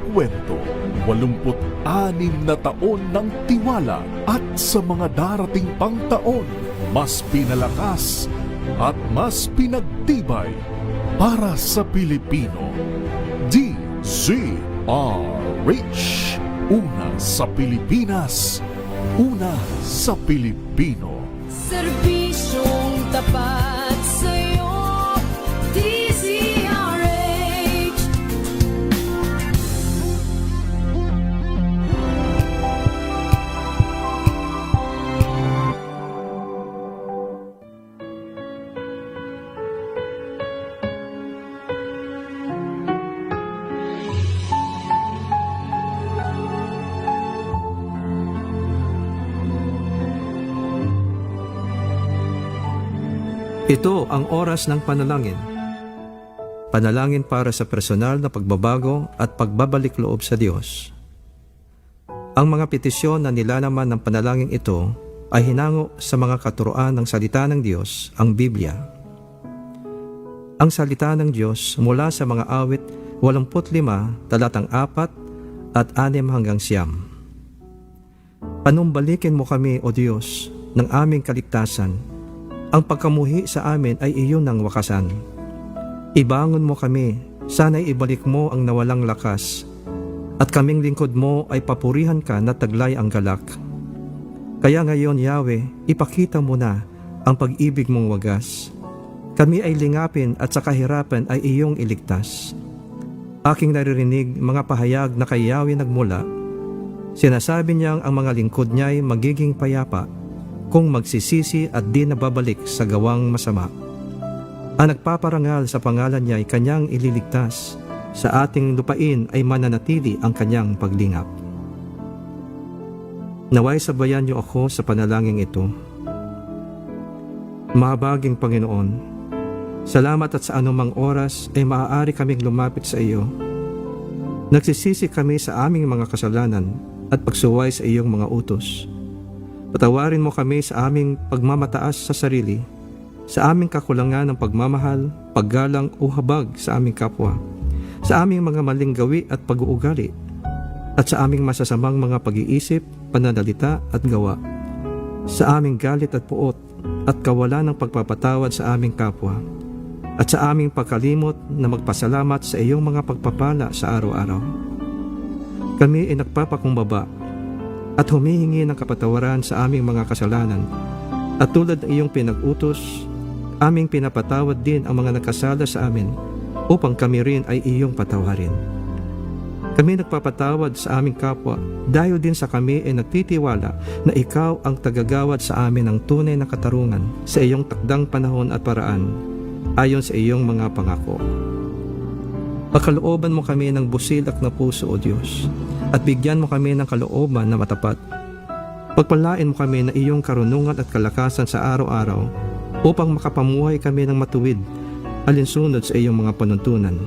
kwento, 86 na taon ng tiwala at sa mga darating pang taon, mas pinalakas at mas pinagtibay para sa Pilipino. DZRH. Una sa Pilipinas, una sa Pilipino. Serbisyong tapat sa'yo, DZRH. Ito ang oras ng panalangin. Panalangin para sa personal na pagbabago at pagbabalik loob sa Diyos. Ang mga petisyon na nilalaman ng panalangin ito ay hinango sa mga katuroan ng salita ng Diyos, ang Biblia. Ang salita ng Diyos mula sa mga awit 85, talatang 4 at 6 hanggang 9. Panumbalikin mo kami, O Diyos, ng aming kaligtasan. Ang pagkamuhi sa amin ay iyon ang wakasan. Ibangon mo kami, sana'y ibalik mo ang nawalang lakas, at kaming lingkod mo ay papurihan ka na taglay ang galak. Kaya ngayon, Yahweh, ipakita mo na ang pag-ibig mong wagas. Kami ay lingapin at sa kahirapan ay iyong iligtas. Aking naririnig mga pahayag na kay Yahweh nagmula. Sinasabi niyang ang mga lingkod niya'y magiging payapa kung magsisisi at di nababalik sa gawang masama. Ang nagpaparangal sa pangalan niya ay kanyang ililigtas. Sa ating lupain ay mananatili ang kanyang paglingap. Naway sabayan niyo ako sa panalangin ito. Mahabaging Panginoon, salamat at sa anumang oras ay maaari kaming lumapit sa iyo. Nagsisisi kami sa aming mga kasalanan at pagsuway sa iyong mga utos. Patawarin mo kami sa aming pagmamataas sa sarili, sa aming kakulangan ng pagmamahal, paggalang o habag sa aming kapwa, sa aming mga maling gawi at pag-uugali, at sa aming masasamang mga pag-iisip, pananalita at gawa, sa aming galit at puot at kawalan ng pagpapatawad sa aming kapwa, at sa aming pagkalimot na magpasalamat sa iyong mga pagpapala sa araw-araw. Kami ay nagpapakumbaba at humihingi ng kapatawaran sa aming mga kasalanan, at tulad ng iyong pinag-utos, aming pinapatawad din ang mga nagkasala sa amin upang kami rin ay iyong patawarin. Kami nagpapatawad sa aming kapwa dahil din sa kami ay nagtitiwala na ikaw ang tagagawad sa amin ng tunay na katarungan sa iyong takdang panahon at paraan ayon sa iyong mga pangako. Pakalooban mo kami ng busilak na puso, O Diyos, at bigyan mo kami ng kalooban na matapat. Pagpalain mo kami na iyong karunungan at kalakasan sa araw-araw upang makapamuhay kami ng matuwid alinsunod sa iyong mga panuntunan.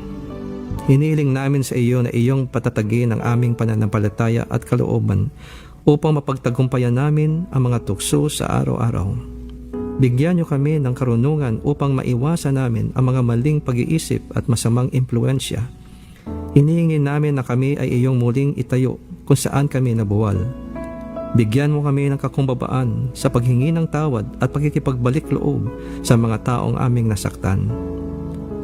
Hiniling namin sa iyo na iyong patatagin ang aming pananampalataya at kalooban upang mapagtagumpayan namin ang mga tukso sa araw-araw. Bigyan niyo kami ng karunungan upang maiwasan namin ang mga maling pag-iisip at masamang impluensya. Hinihingi namin na kami ay iyong muling itayo kung saan kami nabuwal. Bigyan mo kami ng kakumbabaan sa paghingi ng tawad at pagkikipagbalik loob sa mga taong aming nasaktan.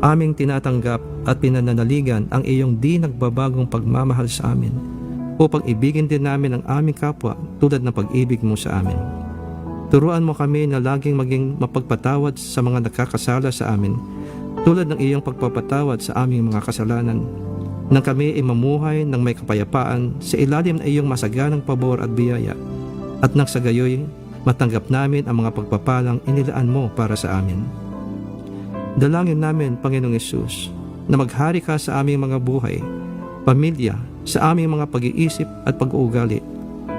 Aming tinatanggap at pinananaligan ang iyong di nagbabagong pagmamahal sa amin upang ibigin din namin ang aming kapwa tulad ng pag-ibig mo sa amin. Turuan mo kami na laging maging mapagpatawad sa mga nagkakasala sa amin tulad ng iyong pagpapatawad sa aming mga kasalanan, nang kami ay mamuhay ng may kapayapaan sa ilalim ng iyong masaganang pabor at biyaya, at nang sa gayoy matanggap namin ang mga pagpapalang inilaan mo para sa amin. Dalangin namin, Panginoong Hesus, na maghari ka sa aming mga buhay, pamilya, sa aming mga pag-iisip at pag-uugali,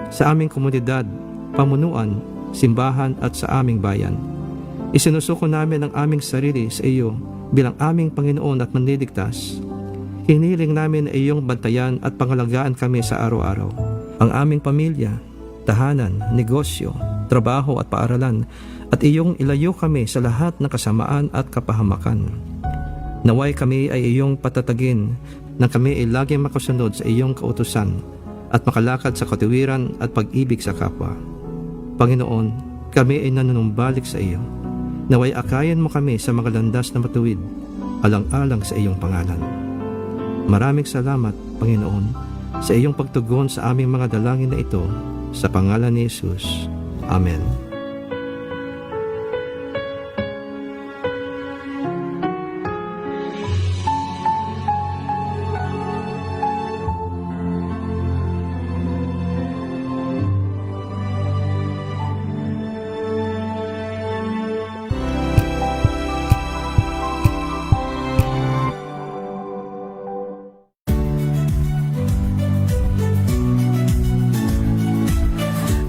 sa aming komunidad, pamunuan, simbahan at sa aming bayan. Isinusuko namin ang aming sarili sa iyo bilang aming Panginoon at Manliligtas. Hiniling namin na iyong bantayan at pangalagaan kami sa araw-araw. Ang aming pamilya, tahanan, negosyo, trabaho at paaralan, at iyong ilayo kami sa lahat ng kasamaan at kapahamakan. Naway kami ay iyong patatagin nang kami ay laging makasunod sa iyong kautusan at makalakad sa katuwiran at pag-ibig sa kapwa. Panginoon, kami ay nanunumbalik sa iyo. Naway akayan mo kami sa mga landas na matuwid, alang-alang sa iyong pangalan. Maraming salamat, Panginoon, sa iyong pagtugon sa aming mga dalangin na ito, sa pangalan ni Jesus. Amen.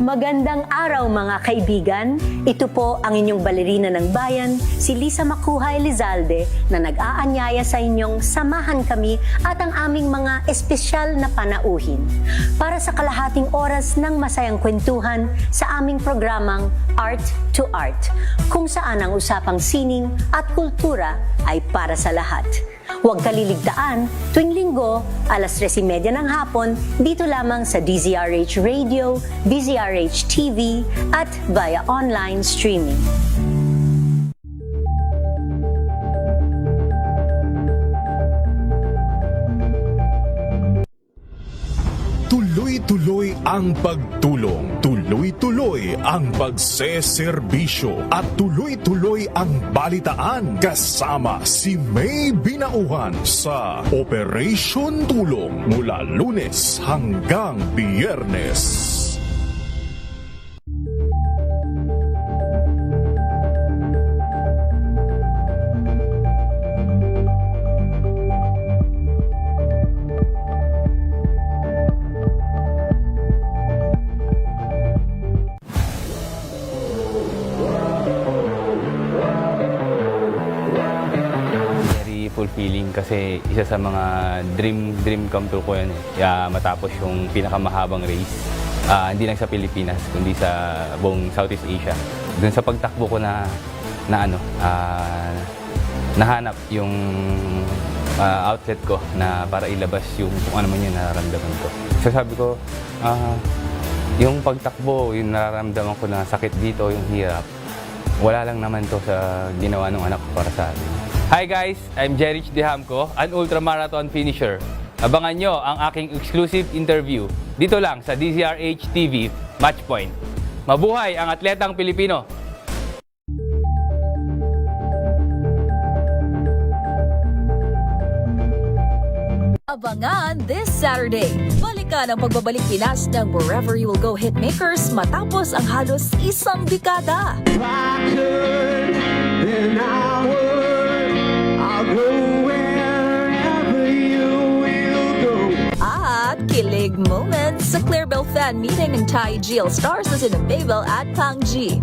Magandang araw mga kaibigan. Ito po ang inyong balerina ng bayan, si Lisa Makuha Elizalde, na nag-aanyaya sa inyong samahan kami at ang aming mga espesyal na panauhin para sa kalahating oras ng masayang kwentuhan sa aming programang Art to Art, kung saan ang usapang sining at kultura ay para sa lahat. Huwag kaliligtaan, tuwing linggo, alas 3:30 ng hapon, dito lamang sa DZRH Radio, DZRH TV, at via online streaming. Tuloy-tuloy ang pagtulong, tuloy-tuloy ang pagseserbisyo, at tuloy-tuloy ang balitaan kasama si May Binauhan sa Operation Tulong mula Lunes hanggang Biyernes. Fulfilling kasi isa sa mga dream come true ko yan matapos yung pinakamahabang race, hindi lang sa Pilipinas kundi sa buong Southeast Asia. Doon sa pagtakbo ko nahanap yung outlet ko na para ilabas yung kung ano man yung nararamdaman ko. So sabi ko, yung pagtakbo, yung nararamdaman ko na sakit dito, yung hirap, wala lang naman to sa ginawa ng anak ko para sa akin. Hi guys, I'm Jerich Dehamco, an ultramarathon finisher. Abangan nyo ang aking exclusive interview dito lang sa DZRH TV Matchpoint. Mabuhay ang atletang Pilipino! Abangan this Saturday. Balikan ang pagbabalik Pinas ng Wherever You Will Go Hitmakers matapos ang halos isang dekada. At kilig moments sa Clarabelle fan meeting ng Thai GL Stars na sina Mabel at Pang G.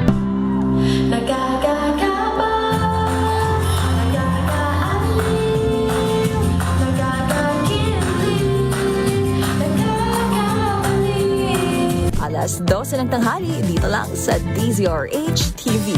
Alas 12 ng tanghali dito lang sa DZRH TV.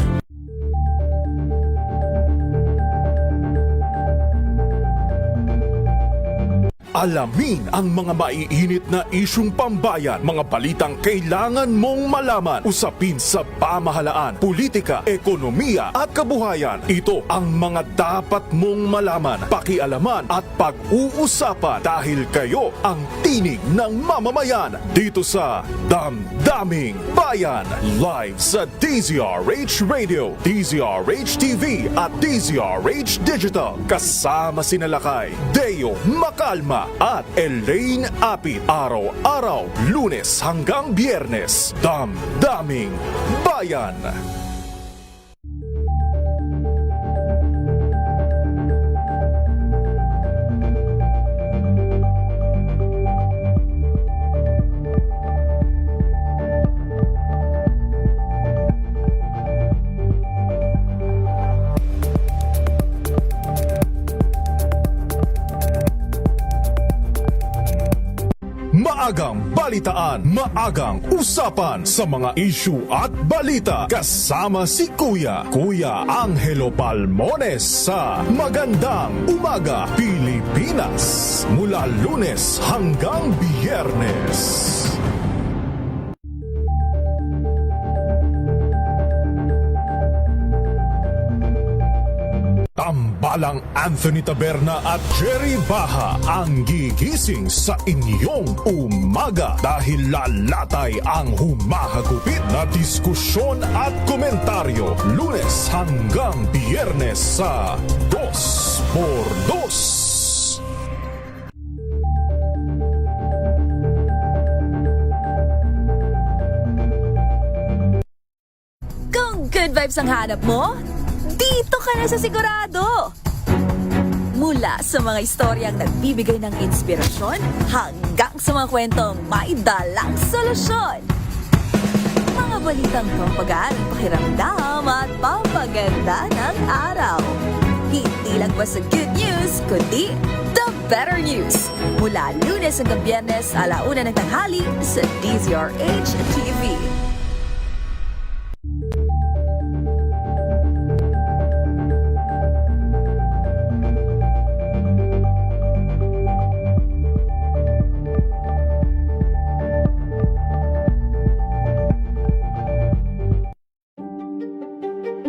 Alamin ang mga maiinit na isyung pambayan, mga balitang kailangan mong malaman, usapin sa pamahalaan, politika, ekonomiya at kabuhayan. Ito ang mga dapat mong malaman, pakialaman at pag-uusapan dahil kayo ang tinig ng mamamayan dito sa Damdaming Bayan. Live sa DZRH Radio, DZRH TV at DZRH Digital. Kasama sina Lakay, Deo Macalma at Elaine Apit. Araw-araw, Lunes hanggang Biyernes. Damdaming Bayan. maagang balitaan, maagang usapan sa mga issue at balita. Kasama si Kuya Angelo Palmones sa Magandang Umaga Pilipinas. Mula Lunes hanggang Biyernes. Tambalang Anthony Taberna at Jerry Baha ang gigising sa inyong umaga dahil lalatay ang humahagupit na diskusyon at komentaryo Lunes hanggang Biyernes sa 2x2. Kung good vibes ang hanap mo, dito ka na sa sigurado! Mula sa mga istoryang nagbibigay ng inspirasyon hanggang sa mga kwentong may dalang solusyon. Mga balitang pampagaan, pakiramdam at pampaganda ng araw. Hindi lang ba sa good news, kundi the better news. Mula Lunes hanggang Biyernes, 1:00 ng tanghali sa DZRH TV.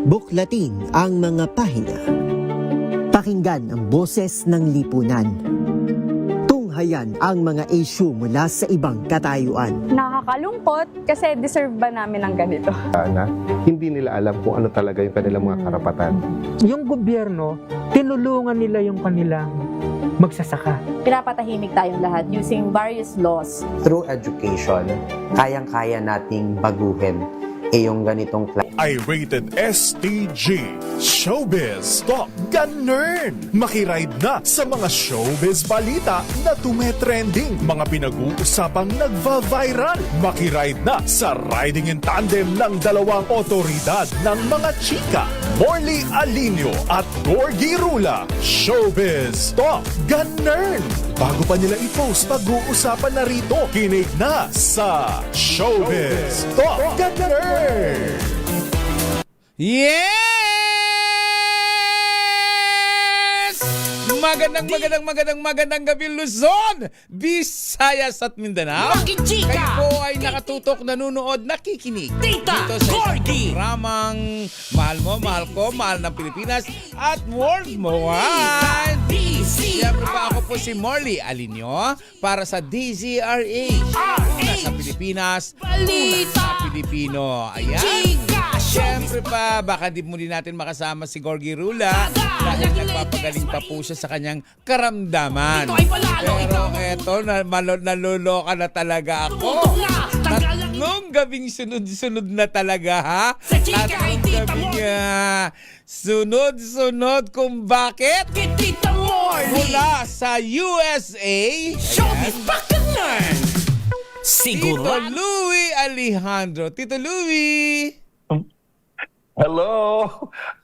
Buklatin ang mga pahina. Pakinggan ang boses ng lipunan. Tunghayan ang mga issue mula sa ibang katayuan. Nakakalungkot kasi deserve ba namin ng ganito? Na hindi nila alam kung ano talaga yung kanilang mga karapatan. Yung gobyerno, tinulungan nila yung kanilang magsasaka. Pinapatahimik tayong lahat using various laws. Through education, kayang-kaya nating baguhin yung ganitong I-rated STG Showbiz Talk. Ganun! Makiride na sa mga showbiz balita na tumetrending, mga pinag-uusapang nagva-viral. Makiride na sa riding in tandem ng dalawang otoridad ng mga chika, Morley Alinio at Gorgie Rula. Showbiz Talk. Ganun! Bago pa nila i-post, pag-uusapan na rito. Kinig na sa Showbiz Talk. Ganun! Yes! Magandang gabi Luzon, Visayas at Mindanao. Kayo po ay nakatutok, nanonood, nakikinig dito sa programang Mahal Mo, Mahal Ko, Mahal ng Pilipinas at World Mo Wide. Siyempre pa ako po si Morley Alinio para sa DZRH. Una sa Pilipinas, una sa Pilipino. Ayan. Siyempre pa, baka di muli natin makasama si Gorgie Rula dahil nagpapagaling pa po siya sa kanyang karamdaman. Pero eto, naluloka na talaga ako. Tatlong gabing sunod-sunod na talaga, ha? Tatlong gabing sunod-sunod kung bakit? Mula sa USA, ayan, Tito Louie Alejandro. Tito Louie! Hello!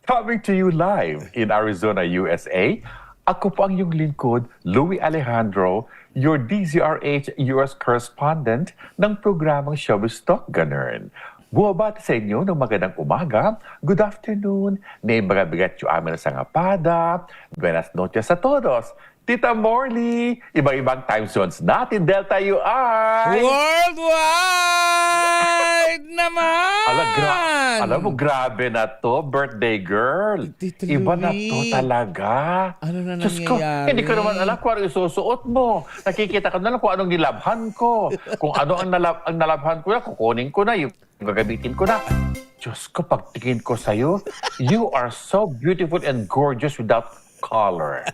Coming to you live in Arizona, USA. Ako po ang iyong lingkod, Louie Alejandro, your DZRH US correspondent ng programang Showbiz Talk Ganun. Buwabati sa inyo ng magandang umaga, good afternoon, may mga bigat yung amin sa ngapada, buenas noches a todos. Tita Morley, ibang-ibang time zones natin, Delta UI! Worldwide naman! Alam mo, grabe na to, birthday girl. Tito Iba na Louie. to talaga. Ano na Diyos ko, nangyayari? hindi ko naman alam kung ano isusuot mo. Nakikita ko na lang kung anong nilabhan ko. Kung ano ang nalabhan ko na, kukunin ko na, yung gagamitin ko na. Diyos ko, pagtingin ko sa'yo, you are so beautiful and gorgeous without color.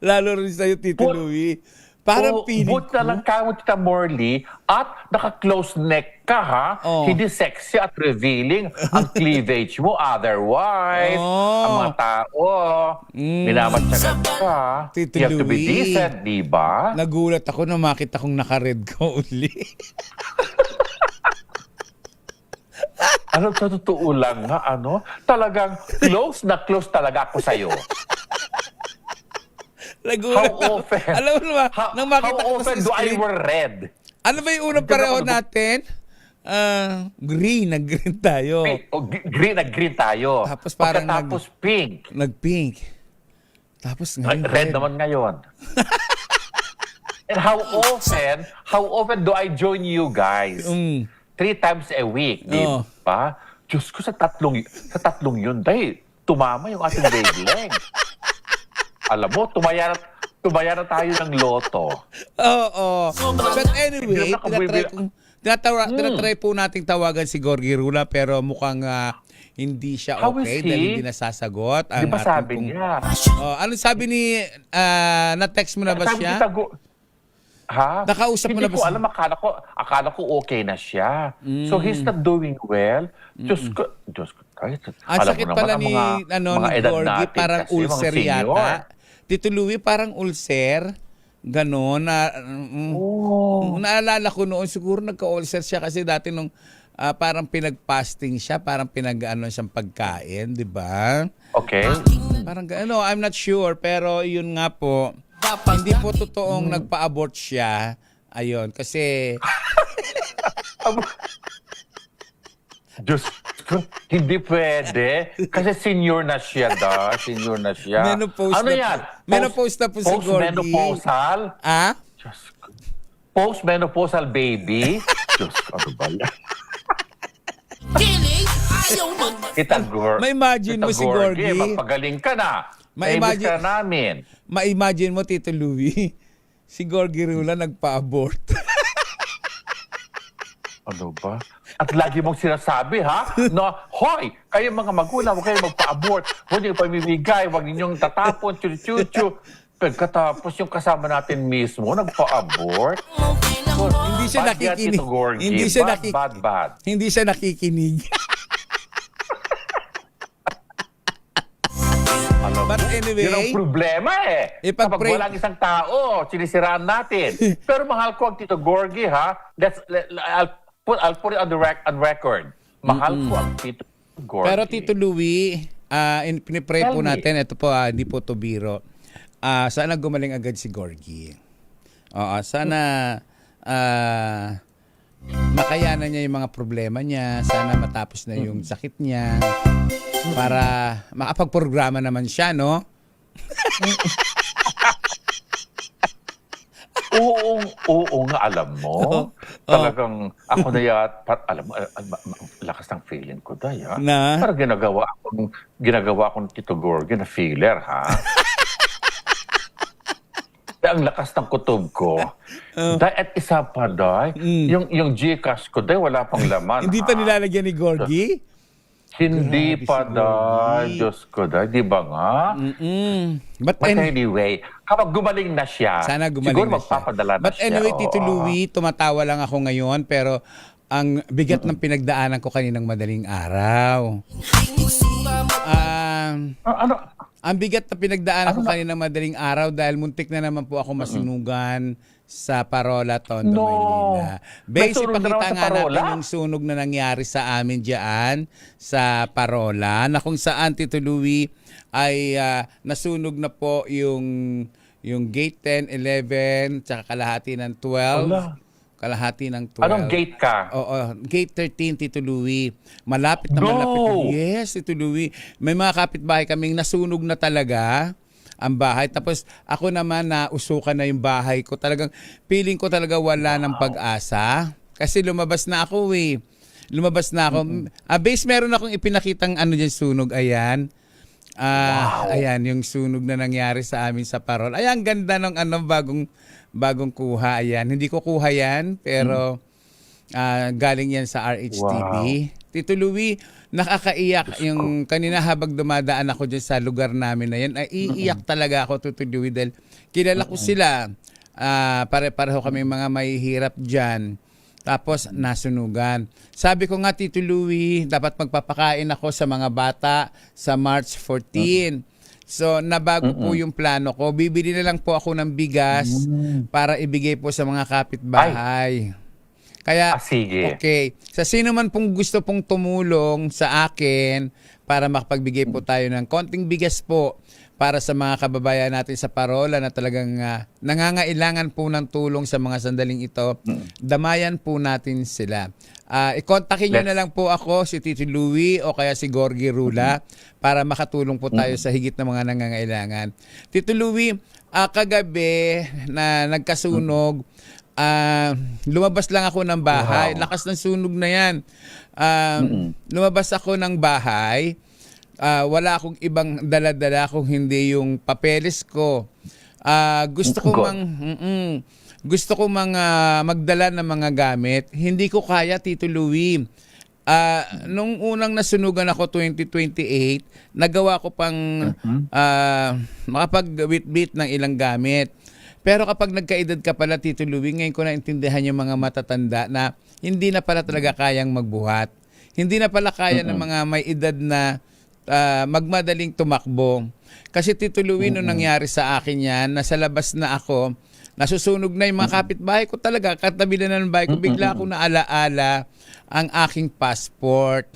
Lalo rin sa'yo, Tito Louie. Parang piling But na lang ka mo, Tita Morley, at naka-close neck ka, ha? Oh. Hindi sexy at revealing ang cleavage mo. Otherwise, ang mga tao, minamatsagan ka. Tito You have to be Louie. decent, di ba? Nagulat ako na makita kong naka-red ka uli. Ano, sa totoo lang nga, talagang close na close talaga ako sa'yo. Nagulat How often? Alam mo naman, nang makita How ko often sa do I screen, wear red? ano ba yung unang pareho natin? Green, nag-green tayo. Green tayo. Tapos parang Pagkatapos pink. Nag-pink. Tapos ngayon, Red naman ngayon. And how often do I join you guys? 3 times a week, di Oo. ba? Diyos ko, sa tatlong yun, dahil tumama yung ating wavelength. Alam mo, tumaya na tayo ng loto. Oo. But anyway, Hindi tinatry po nating tawagan si Gorgie Rula pero mukhang hindi siya How is okay he? dahil hindi nasasagot. Di ba sabi niya? Ano sabi ni, na-text mo na ba Sabi siya? kita, ha? Nakausap mo na Hindi ba ko siya? alam, akala ko okay na siya. So he's not doing well. Diyos ko, Ang alam sakit mo pala naman ni, ang mga ni edad Gorgie, natin parang kasi, mga ulcer senior. yata. Tito Louie, parang ulcer. Ganon. Naalala ko noon, siguro nagka-ulcer siya kasi dati nung parang pinag-fasting siya, parang pinag-ano siyang pagkain, di ba? Okay. Parang I'm not sure, pero yun nga po, hindi po totoong nagpa-abort siya. Ayun, kasi Diyos ko, hindi pwede. Kasi senior na siya, senior na siya. Menopause ano na yan? menopause na po si Gorgie. Post-menopausal? Ah? Diyos ko. Post-menopausal baby? Diyos ko, ano ba yan? Ma-imagine mo si Gorgie. Magpagaling ka na. Ma-imagine- Ka namin. Ma-imagine mo, Tito Louie, si Gorgie Rula nagpa-abort. Ano ba? At lagi mong sinasabi, ha? Na, hoy, kayo mga magulang, huwag kayo magpa-abort. Huwag niyo pamimigay, huwag ninyong tatapon, chuchu-chuchu. Pagkatapos yung kasama natin mismo, nagpa-abort. Hindi siya Bad yan, nakikinig. Tito Gorgie. Hindi siya Bad. Hindi siya nakikinig. Alam But mo, anyway, yun ang problema eh. Kapag ipag-pray- walang isang tao, sinisiraan natin. Pero mahal ko ang Tito Gorgie, ha? I'll put it on record. Mahal ko ang Tito Gorgie. Pero Tito Louie, pinipray po Tell me. natin, ito po, hindi po to biro. Sana gumaling agad si Gorgie. Sana makayanan niya yung mga problema niya. Sana matapos na yung sakit niya. Para makapag-programa naman siya, no? Oo nga, alam mo. Talagang ako na alam mo, lakas ng feeling ko dahil, ha? Na? Parang ginagawa akong Tito Gorgie na feeler, ha? Ang lakas ng kutob ko. Dahil at isa pa, dahil, yung Gcash ko, dahil wala pang laman, Hindi pa nilalagyan ni Gorgie? Hindi Grabe pa, si dahil. Diyos ko, dahil. Di ba nga? But Anyway, kapag gumaling na siya, sana gumaling siguro na siya. magpapadala na But siya. anyway, Tito Oo. Louie, tumatawa lang ako ngayon, pero ang bigat ng pinagdaanan ko kaninang madaling araw. Ano? Ang bigat na pinagdaanan ko kaninang madaling araw dahil muntik na naman po ako masunugan sa Parola, Tondo, Maynila. May Basic, sunog na pakita naman sa nga natin Parola? yung sunog na nangyari sa amin dyan sa Parola, na kung saan, Tito Louie, ay nasunog na po yung gate 10, 11, tsaka kalahati ng 12. Ala. Kalahati ng 12. Anong gate ka? Oo, gate 13, Tito Louie. Malapit na malapit. Yes, Tito Louie. May mga kapitbahay kaming nasunog na talaga ang bahay. Tapos ako naman nausukan na yung bahay ko. Talagang feeling ko talaga wala ng pag-asa. Kasi lumabas na ako eh. Lumabas na ako. Base, meron akong ipinakitang dyan sunog. Ayan. Ayan, yung sunog na nangyari sa amin sa Parol. Ayan, ganda ng bagong kuha. Ayan, hindi ko kuha yan, pero galing yan sa RHTV. Wow. Tito Louie, nakakaiyak yung kanina habang dumadaan ako dyan sa lugar namin na yan. Iiyak talaga ako, Tito Louie, dahil kilala ko sila. Pare-pareho kami mga mahihirap dyan. Tapos nasunugan. Sabi ko nga, Tito Louie, dapat magpapakain ako sa mga bata sa March 14. So nabago po yung plano ko. Bibili na lang po ako ng bigas para ibigay po sa mga kapitbahay. Kaya, sige. Okay. Sa sino man pong gusto pong tumulong sa akin para makapagbigay po tayo ng konting bigas po para sa mga kababayan natin sa Parola na talagang nangangailangan po ng tulong sa mga sandaling ito. Damayan po natin sila. I-contactin nyo na lang po ako, si Tito Louie o kaya si Gorgie Rula para makatulong po tayo sa higit na mga nangangailangan. Tito Louie, kagabi na nagkasunog, lumabas lang ako ng bahay. Lakas ng sunog na yan. Lumabas ako ng bahay. Wala akong ibang dala-dala kung hindi yung papeles ko. Gusto ko magdala ng mga gamit. Hindi ko kaya, Tito Louie. Nung unang nasunugan ako 2028, nagawa ko pang makapag-bit-bit ng ilang gamit. Pero kapag nagkaedad ka pala, Tito Louie, ngayon ko naintindihan yung mga matatanda na hindi na pala talaga kayang magbuhat. Hindi na pala kaya ng mga may edad na magmadaling tumakbo. Kasi Tito Louie, nung nangyari sa akin yan, nasa labas na ako, nasusunog na yung mga kapitbahay ko talaga, katabi na ng bahay ko, bigla akong naalaala ang aking passport.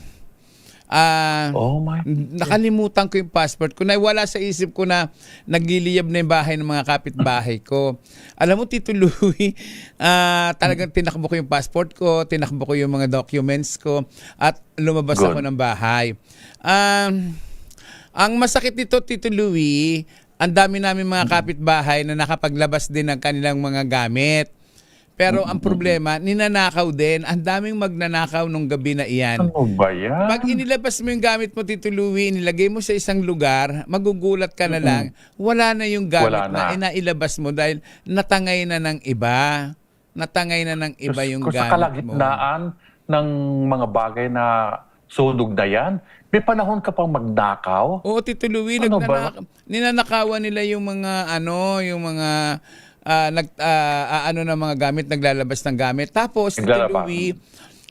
Nakalimutan ko yung passport ko. Wala sa isip ko na nagliliyab na yung bahay ng mga kapitbahay ko. Alam mo, Tito Louie, talagang tinakbo ko yung passport ko, tinakbo ko yung mga documents ko, at lumabas ako ng bahay. Ang masakit dito, Tito Louie, ang dami namin mga kapitbahay na nakapaglabas din ng kanilang mga gamit. Pero ang problema, ninanakaw din. Ang daming magnanakaw nung gabi na iyan. Ano ba yan? Pag inilabas mo yung gamit mo, Tito Louie, nilagay mo sa isang lugar, magugulat ka na lang, wala na yung gamit na inailabas mo dahil natangay na ng iba. Natangay na ng iba yung gamit mo. Sa kalagitnaan ng mga bagay na sunog na yan, may panahon ka pang magnakaw? Oo, Tito Louie, ninanakawan nila yung mga ng mga gamit, naglalabas ng gamit. Tapos, Tito Louie,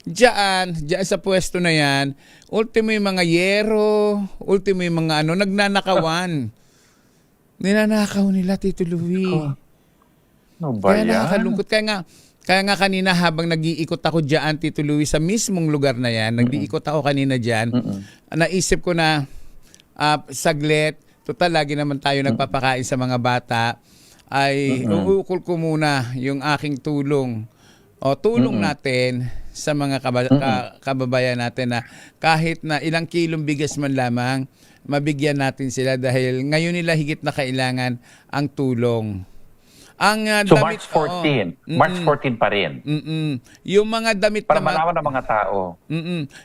diyan sa pwesto na yan, ultimo yung mga yero, ultimo yung mga nagnanakawan. Ninanakaw nila, Tito Louie. Ano ba Kaya yan? nakakalungkot. Kaya nga kanina habang nag-iikot ako diyan, Tito Louie, sa mismong lugar na yan, nag-iikot ako kanina diyan, naisip ko na saglit, total lagi naman tayo nagpapakain sa mga bata, ay uukol ko muna yung aking tulong o tulong natin sa mga kababayan natin na kahit na ilang kilong bigas man lamang, mabigyan natin sila dahil ngayon nila higit na kailangan ang tulong. So March 14. March 14 pa rin. Yung mga damit para malaman ng mga tao.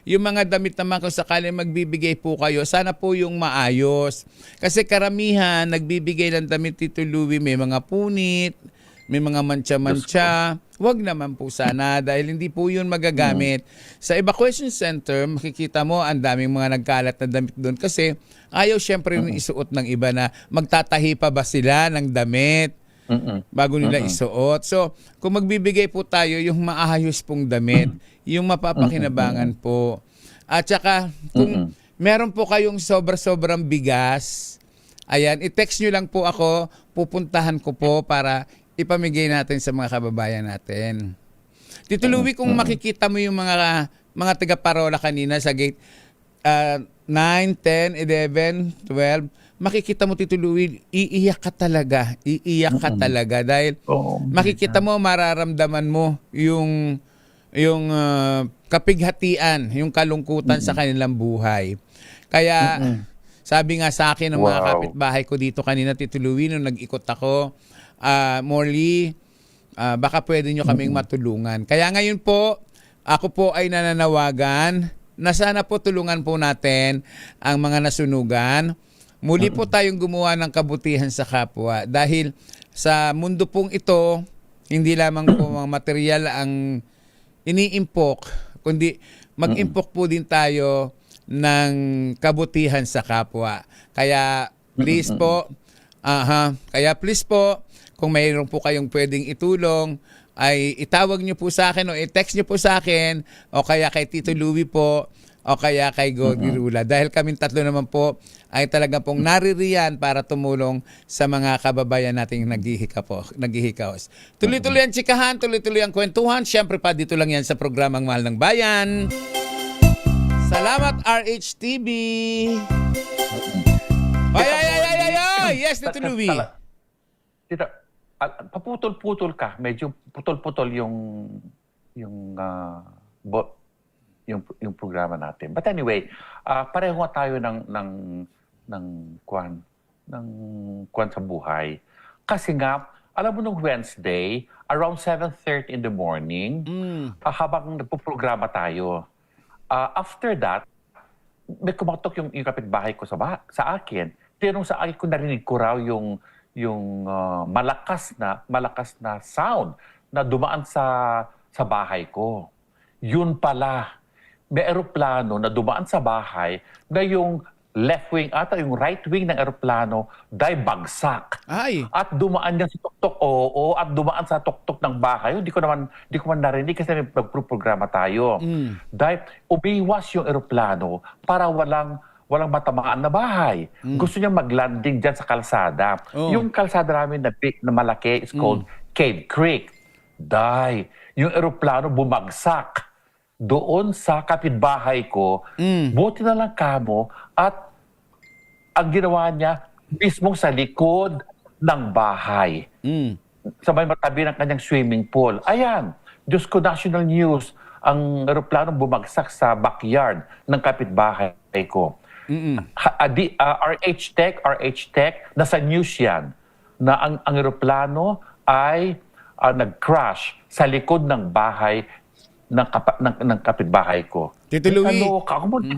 Yung mga damit naman kung sakali magbibigay po kayo, sana po yung maayos. Kasi karamihan nagbibigay ng damit, Tito Louie, may mga punit, may mga mancha-mancha. Wag naman po sana dahil hindi po yun magagamit. Sa evacuation center, makikita mo ang daming mga nagkalat na damit doon kasi ayaw syempre yung isuot ng iba na magtatahi pa ba sila ng damit bago nila isuot. So, kung magbibigay po tayo yung maayos pong damit, yung mapapakinabangan po. At saka, kung meron po kayong sobra-sobrang bigas, ayan, i-text nyo lang po ako, pupuntahan ko po para ipamigay natin sa mga kababayan natin. Tito Louie, kung makikita mo yung mga taga-Parola kanina sa gate 9, 10, 11, 12, makikita mo, Tito Louie, iiyak ka talaga. Iiyak ka talaga dahil makikita mo, mararamdaman mo yung kapighatian, yung kalungkutan sa kanilang buhay. Kaya sabi nga sa akin ng mga kapitbahay ko dito kanina, Tito Louie, nung nag-ikot ako, Morley, baka pwede nyo kaming matulungan. Kaya ngayon po, ako po ay nananawagan na sana po tulungan po natin ang mga nasunugan. Muli po tayong gumawa ng kabutihan sa kapwa dahil sa mundo pong ito, hindi lamang po mga material ang iniimpok, kundi mag-impok po din tayo ng kabutihan sa kapwa. Kaya please po, kung mayroon po kayong pwedeng itulong, ay itawag nyo po sa akin o i-text nyo po sa akin o kaya kay Tito Louie po o kaya kay Gorgie Rula. Dahil kaming tatlo naman po ay talaga pong naririyan para tumulong sa mga kababayan nating naghihikaos. Tuloy-tuloy ang tsikahan, tuloy-tuloy ang kwentuhan. Siyempre pa dito lang yan sa programang Mahal ng Bayan. Salamat RHTV! Ay! yes, Tito Louie. Tito, paputol-putol ka. Medyo putol-putol yung programa natin. But anyway, pareho nga tayo ng kwan sa buhay. Kasi nga, alam mo nung Wednesday, around 7:30 in the morning, habang nagpo-programa tayo, after that, may kumatok yung kapitbahay ko sa akin. Tinanong sa akin kung narinig ko raw yung malakas na sound na dumaan sa bahay ko. Yun pala, may eroplano na dumaan sa bahay na yung left wing ata yung right wing ng eroplano dahil bagsak. Ay. At dumaan niya sa tuktok. Oo, at dumaan sa tuktok ng bahay. Hindi ko man narinig kasi may programa tayo. Dahil umiwas yung eroplano para walang matamaan na bahay. Gusto niya mag-landing dyan sa kalsada. Yung kalsada namin na malaki is called Cave Creek. Dahil yung eroplano bumagsak doon sa kapitbahay ko. Buti na lang kamo at ang ginawa niya mismong sa likod ng bahay. Sa may matabi ng kanyang swimming pool. Ayan, Diyos ko, national news. Ang eroplano bumagsak sa backyard ng kapitbahay ko. RH Tech, nasa news yan, na ang eroplano ay nag-crash sa likod ng bahay ng kapitbahay ko. Tito Louie.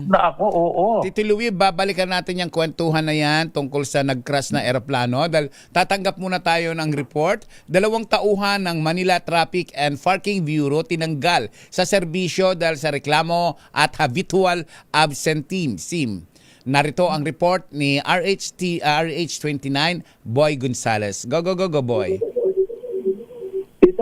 Na ako, oo. Tito Louie, babalikan natin yung kwentuhan na yan tungkol sa nag-crash na eroplano. Dahil tatanggap muna tayo ng report. 2 tauhan ng Manila Traffic and Parking Bureau tinanggal sa serbisyo dahil sa reklamo at habitual absenteeism. Narito ang report ni RH29, Boy Gonzales. Go, Boy.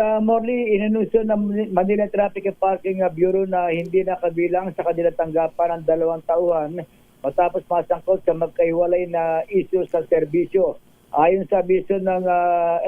Morley, inanunsyo ng Manila Traffic and Parking Bureau na hindi nakabilang sa kanilang tanggapan ng 2 tauhan matapos masangkot sa magkahiwalay na issue sa serbisyo. Ayon sa abiso ng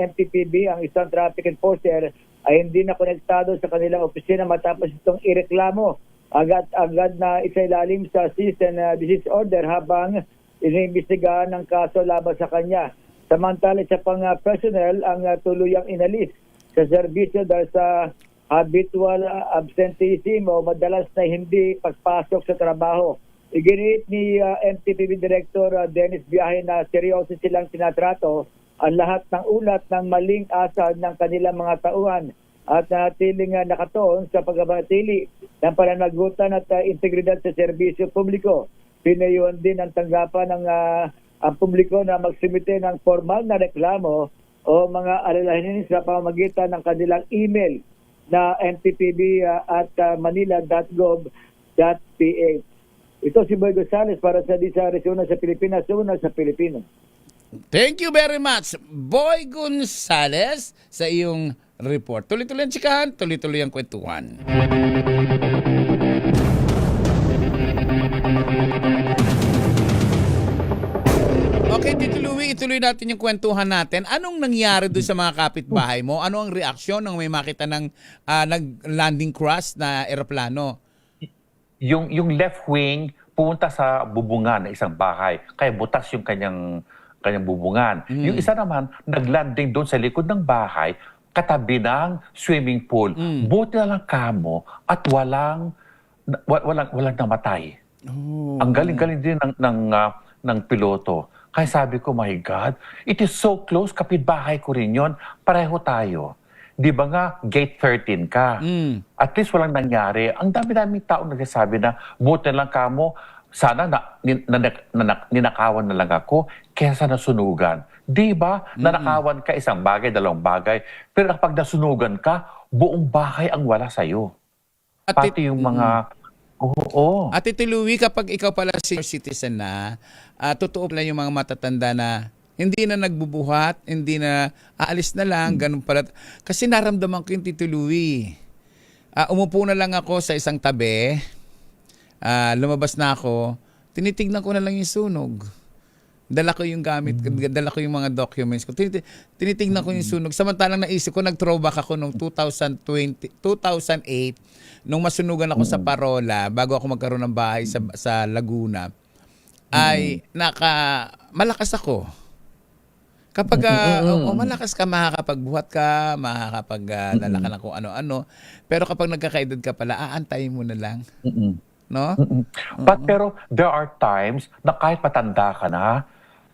MTPB, ang isang traffic enforcer ay hindi na konektado sa kanilang opisina matapos itong ireklamo. Agad na isailalim sa cease and desist order habang iniimbestigahan ng kaso laban sa kanya. Samantala sa personnel ang tuluyang inalis sa serbisyo dahil sa habitual absenteeism o madalas na hindi pagpasok sa trabaho. Iginiit ni MTPB Director Dennis Biahe na seryoso silang tinatrato ang lahat ng ulat ng maling asal ng kanilang mga tauhan at natiling nakatoon sa pagbabatili ng pananagutan at integridad sa serbisyo publiko. Pinayuhan din ang tanggapan ng ang publiko na magsumite ng formal na reklamo o mga alalahanin sa pamamagitan ng kanilang email na mtpb at manila.gov.ph. Ito si Boy Gonzales para sa Rizona sa Pilipinas, una sa Pilipino. Thank you very much, Boy Gonzales, sa iyong report. Tuloy-tuloy ang tsikahan, tuloy-tuloy ang kwentuhan. Okay, Tito Louie, ituloy natin yung kwentuhan natin. Anong nangyari doon sa mga kapitbahay mo? Ano ang reaksyon nang may makita ng nag-landing crash na eroplano? Yung left wing pumunta sa bubungan ng isang bahay. Kaya butas yung kanyang bubungan. Yung isa naman, naglanding doon sa likod ng bahay, katabi ng swimming pool. Buti na lang kamo at walang namatay. Ang galing-galing din ng piloto. Kaya sabi ko, my God, it is so close, kapitbahay ko rin yun. Pareho tayo. Di ba nga, gate 13 ka? At least walang nangyari. Ang dami-daming tao nagsasabi na, buti lang kamo, sana ninakawan na lang ako kaysa nasunugan. Di ba? Nanakawan ka isang bagay, 2 bagay. Pero kapag nasunugan ka, buong bahay ang wala sa'yo. Pati yung mga... Oo. At Tito Louie, kapag ikaw pala senior citizen na, totoo pala yung mga matatanda na hindi na nagbubuhat, hindi na aalis na lang, ganun pala. Kasi naramdaman ko yung Tito Louie. Umupo na lang ako sa isang tabi, lumabas na ako, tinitignan ko na lang yung sunog. Dala ko yung gamit, dala ko yung mga documents ko. Tinitingnan ko yung sunog. Samantalang naisip ko, nag-throwback ako noong 2008, nung masunugan ako sa Parola, bago ako magkaroon ng bahay sa Laguna, ay malakas ako. Kapag malakas ka, makakapagbuhat ka, makakapagdala ka ng kung ano-ano. Pero kapag nagkakaedad ka pala, aantayin mo na lang. No? Pero there are times na kahit matanda ka na,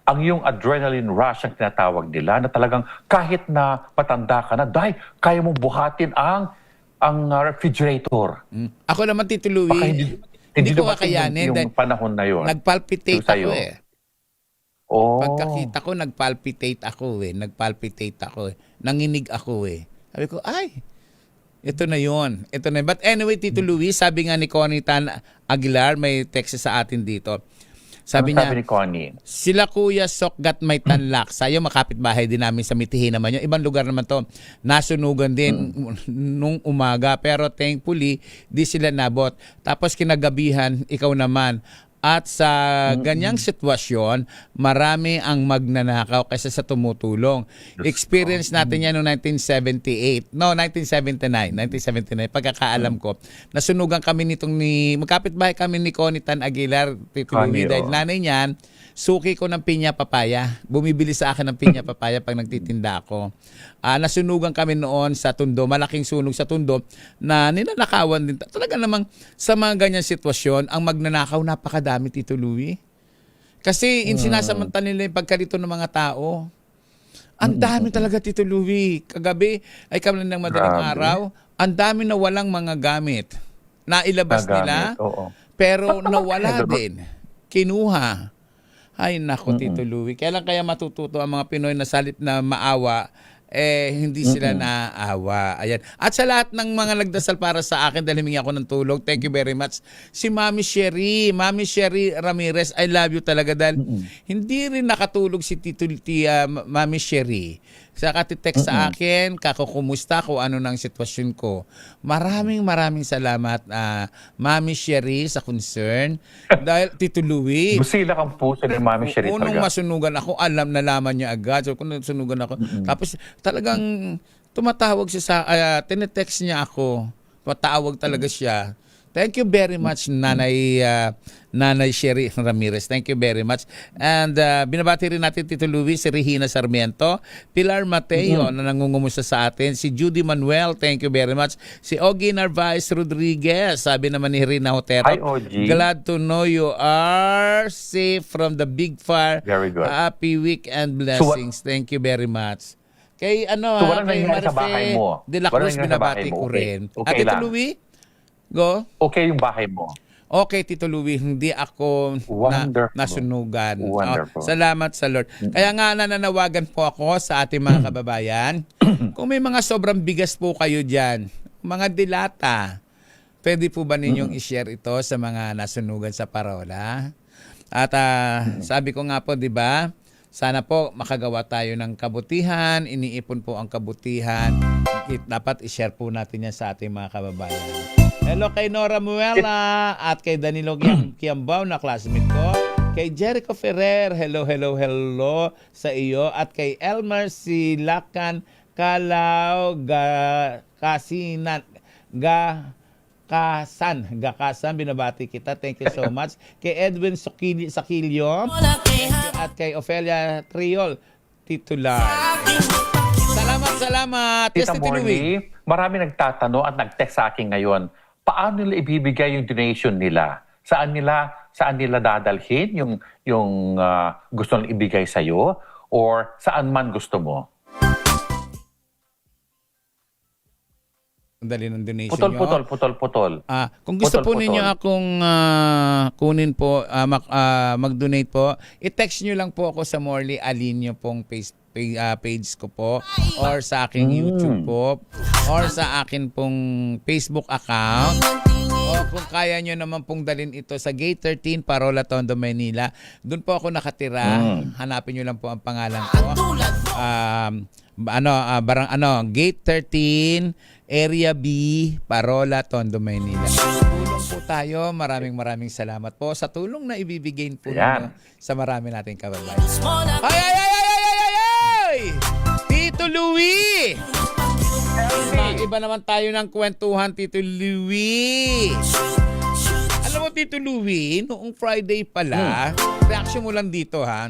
ang yung adrenaline rush ang tinatawag nila, na talagang kahit na matanda ka na, dahil kaya mong buhatin ang refrigerator. Ako naman, Tito Louie, hindi ko kakayanin. Yung panahon na yun. Nagpalpitate ako eh. Oh. Pagkakita ko, nagpalpitate ako eh. Nanginig ako eh. Sabi ko, ay, ito na yun. But anyway, Tito Louie, sabi nga ni Connie Tan Aguilar, may text sa atin dito. Sabi niya, ni Connie? sila Kuya Sokgat may tanlak. Sayo, makapit bahay din namin sa Mitihin naman yun. Ibang lugar naman to. Nasunugan din nung umaga. Pero thankfully, di sila nabot. Tapos kinagabihan, ikaw naman. At sa ganyang sitwasyon, marami ang magnanakaw kaysa sa tumutulong. Experience natin yan noong 1978. No, 1979. Pagkakaalam ko. Nasunugan kami magkapit-bahay kami ni Connie Tan Aguilar. Dahil nanay niyan, suki ko ng pinya papaya. Bumibili sa akin ng pinya papaya pag nagtitinda ako. Nasunugan kami noon sa Tondo, malaking sunog sa Tondo, na ninanakawan din. Talaga namang sa mga ganyan sitwasyon, ang magnanakaw napakadami, Tito Louie. Kasi sinasamantala nila yung pagkalito ng mga tao. Ang dami talaga, Tito Louie. Kagabi ay kami ng madaling araw, ang dami na walang mga gamit. Nailabas nila, pero nawala din. Kinuha. Ay, nako, Tito Louie. Kailan kaya matututo ang mga Pinoy na salit na maawa, hindi sila naawa. Ayan. At sa lahat ng mga nagdasal para sa akin dahil humingi ako ng tulong, thank you very much. Si Mami Sherry Ramirez, I love you talaga dahil hindi rin nakatulog si Mami Sherry. Sa katitext sa akin, kakukumusta ko ano ng sitwasyon ko. Maraming salamat, Mami Sherry, sa concern. Dahil, Tito Louie, busila kang puso ni Mami Sherry. Unong masunugan ako, nalaman niya agad. So, kung nasunugan ako, tapos talagang tumatawag siya tinetext niya ako. Tumatawag talaga siya. Thank you very much, Nanay Sherry Ramirez. Thank you very much. And binabati rin natin, Tito Louie, si Regina Sarmiento, Pilar Mateo na nangungumusta sa atin, si Judy Manuel, thank you very much. Si Ogie Narvaez Rodriguez, sabi naman ni Rina Otero, hi, Ogie. Glad to know you are safe from the big fire. Very good. Happy weekend blessings. Thank you very much. Kay walang kay nangyari sa bahay mo? De La Cruz, binabati ko rin. Okay At Tito lang. Louie, go. Okay yung bahay mo. Okay, Tito Louie, hindi ako nasunugan. Wonderful. Salamat sa Lord. Kaya nga nananawagan po ako sa ating mga kababayan. Kung may mga sobrang bigas po kayo dyan, mga dilata, pwede po ba ninyong i-share ito sa mga nasunugan sa parola? At sabi ko nga po, di ba, sana po makagawa tayo ng kabutihan, iniipon po ang kabutihan. Dapat i-share po natin yan sa ating mga kababayan. Hello kay Nora Muela at kay Danilo Kiambao na classmate ko. Kay Jericho Ferrer, hello sa iyo. At kay Elmer Silakan Kalao Gakasan, binabati kita. Thank you so much. Kay Edwin Sakilyo at kay Ofelia Triol, titular. Salamat. Tita Morley, marami nagtatanong at nag-text sa akin ngayon, paano nila ibibigay yung donation nila? Saan nila dadalhin yung gusto nilang ibigay sa iyo or saan man gusto mo? Dali ng donation Putol. Kung gusto po ninyo akong kunin po, mag-donate po, i-text nyo lang po ako sa Morley Alinio pong page ko po, or sa aking YouTube po, or sa akin pong Facebook account. O kung kaya nyo naman pong dalhin ito sa Gate 13, Parola, Tondo, Manila. Doon po ako nakatira. Hanapin nyo lang po ang pangalan ko. Gate 13, Area B, Parola, Tondo, Manila. Tulong po tayo. Maraming salamat po sa tulong na ibibigay po ninyo sa marami nating kababayan. Ay! Tito Louie! Iba naman tayo ng kwentuhan, Tito Louie. Alam mo, Tito Louie, noong Friday pala, reaction mo lang dito, ha?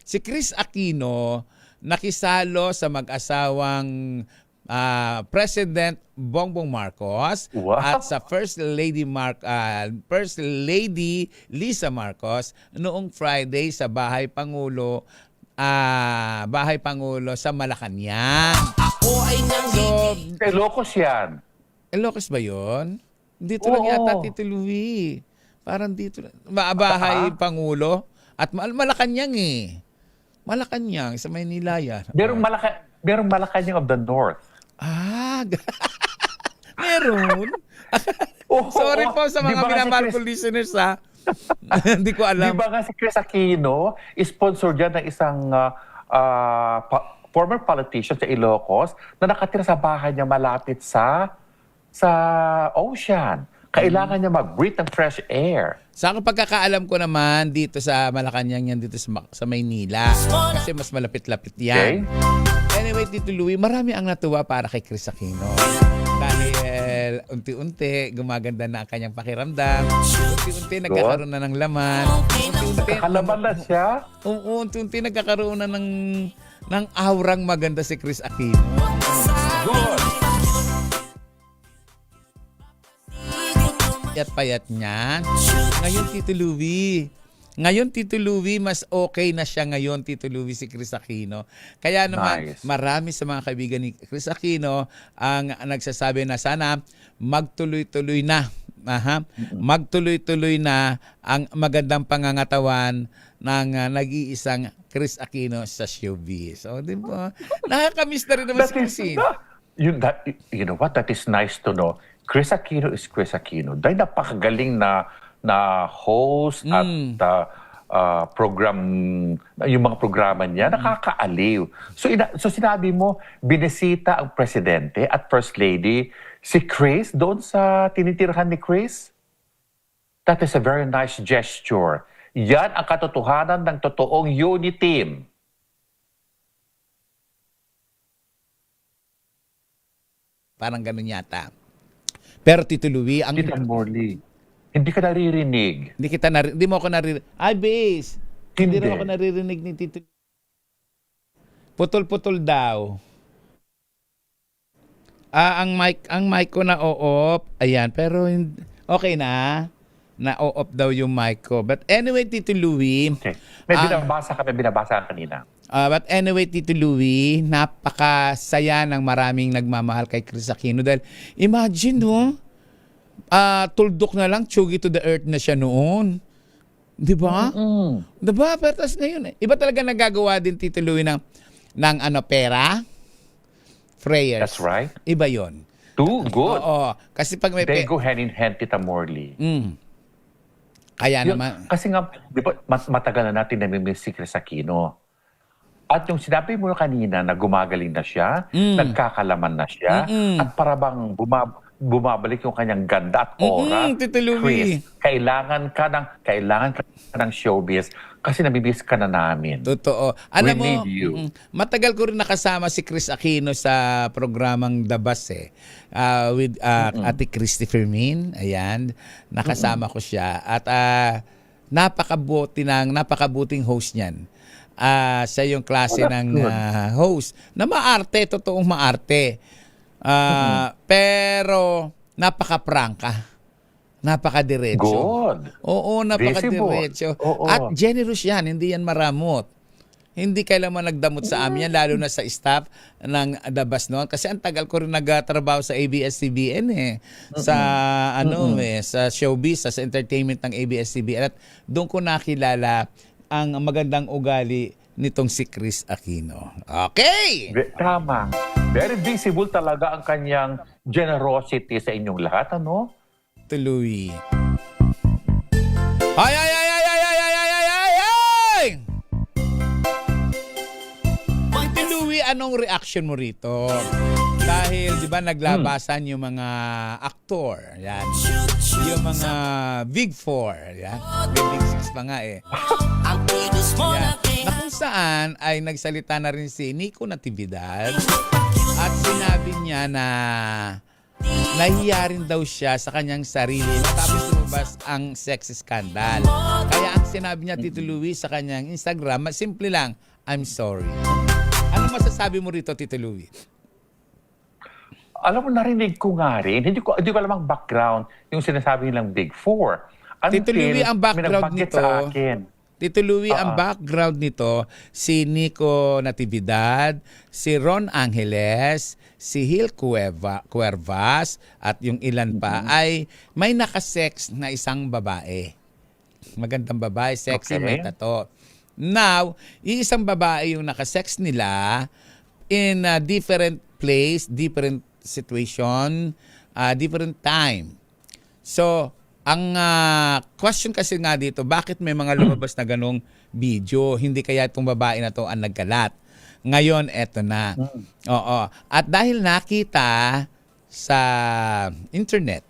si Chris Aquino nakisalo sa mag-asawang President Bongbong Marcos Wow. at sa First Lady Lisa Marcos noong Friday sa Bahay Pangulo sa Malacanang. So, Ilocos yan. Ilocos ba yun? Dito lang yata, Tito Louie. Parang dito lang. Bahay Pangulo. At Malacanang eh. Malacanang, sa Maynila yan. Merong Malacanang of the North. Meron? Sorry po sa mga minamahal ko listeners ha. Hindi ko alam. Di ba nga si Chris Aquino, sponsor dyan ng isang former politician sa Ilocos na nakatira sa bahay niya malapit sa ocean. Kailangan niya mag-breathe ng fresh air. Sa aking pagkakaalam ko naman, dito sa Malacanang yan, dito sa Maynila. Kasi mas malapit-lapit yan. Okay? Anyway, Tito Louie, marami ang natuwa para kay Chris Aquino. Dahil unti-unti, gumaganda na ang kanyang pakiramdam. Unti-unti, nagkakaroon na ng laman. Nakalaman na siya? Oo, unti-unti, nagkakaroon na ng aurang maganda si Chris Aquino. Good! Payat niya. Ngayon, Tito Louie, mas okay na siya ngayon, Tito Louie, si Chris Aquino. Kaya naman, Nice. marami sa mga kaibigan ni Chris Aquino ang nagsasabi na sana magtuloy-tuloy na. Magtuloy-tuloy na ang magandang pangangatawan ng nag-iisang Chris Aquino sa showbiz. So, di ba? Nakakamiss na rin naman si Chris. You know what? That is nice to know. Chris Aquino is Chris Aquino. Dahil napakagaling na host at program, yung mga programa niya, nakakaaliw. So sinabi mo, binisita ang presidente at first lady si Chris doon sa tinitirhan ni Chris? That is a very nice gesture. Yan ang katotohanan ng totoong unity team. Parang ganun yata. Pero Tito Louie, Tita Morley, hindi ka naririnig. Hindi mo ako naririnig. Ay, base. Hindi Hindi. rin ako naririnig ni Tito. Putol-putol daw. Ang mic ko na off. Ayan, pero okay na. Na-off daw yung mic ko. But anyway, Tito Louie. Okay. May binabasa ka kanina. But anyway, Tito Louie, napakasaya ng maraming nagmamahal kay Chris Aquino. Dahil imagine, no? Tuldok na lang, tsugi to the earth na siya noon. Di ba? Di ba? Pero tas ngayon, iba talaga nagagawa din, Tito Louie, ng pera? Prayers. That's right. Iba yon. Too good. Oo. Kasi pag may They go hand in hand, Tita Morley. Kaya naman. Kasi nga, di ba, matagal na natin namimiss si Chris Aquino. At yung sinabi mo kanina na gumagaling na siya, nagkakalaman na siya, at parabang bumabalik yung kanyang ganda at aura. Tito Louie. Chris, kailangan ka ng showbiz kasi nabibis ka na namin. Totoo. Alam We mo, need you. matagal ko rin nakasama si Chris Aquino sa programang The Bus with Ate Christy Fermin. Ayan, nakasama ko siya. At napakabuting host niyan. Siya yung klase ng host na maarte, totoong maarte. Pero napaka-prangka. Napaka-diretso. Good. Oo, napaka-diretso. At generous yan, hindi yan maramot. Hindi kailangan nagdamot sa amin yan, lalo na sa staff ng Dabas noon. Kasi ang tagal ko rin nagtatrabaho sa ABS-CBN sa showbiz, sa entertainment ng ABS-CBN. At doon ko nakilala ang magandang ugali nitong si Chris Aquino. Okay! Tama. Very visible talaga ang kanyang generosity sa inyong lahat, ano? Tuloy. Ay! Tuloy, anong reaction mo rito? Dahil, di ba, naglabasan yung mga aktor. Yan. Yung mga Big Four. Yan. Big Six pa nga eh. Yan. Na kung saan ay nagsalita na rin si Nico Natividad at sinabi niya na nahiya rin daw siya sa kanyang sarili. Tapos lumabas ang sex scandal. Kaya ang sinabi niya, Tito Louie, sa kanyang Instagram, simple lang, I'm sorry. Ano masasabi mo rito, Tito Louie? Alam mo, narinig ko nga rin, hindi ko alam ang background, yung sinasabi nilang Big Four. Tito Louie, ang background may nagbanggit nito, sa akin. Tito Louie, ang background nito, si Nico Natividad, si Ron Angeles, si Hil Cuervas, at yung ilan pa ay may nakasex na isang babae. Magandang babae, sexy, may tato. Now, yung isang babae yung nakasex nila in a different place, different situation, different time. So, ang question kasi nga dito, bakit may mga lumabas na ganong video? Hindi kaya itong babae na to ang nagkalat. Ngayon, eto na. Oo. At dahil nakita sa internet,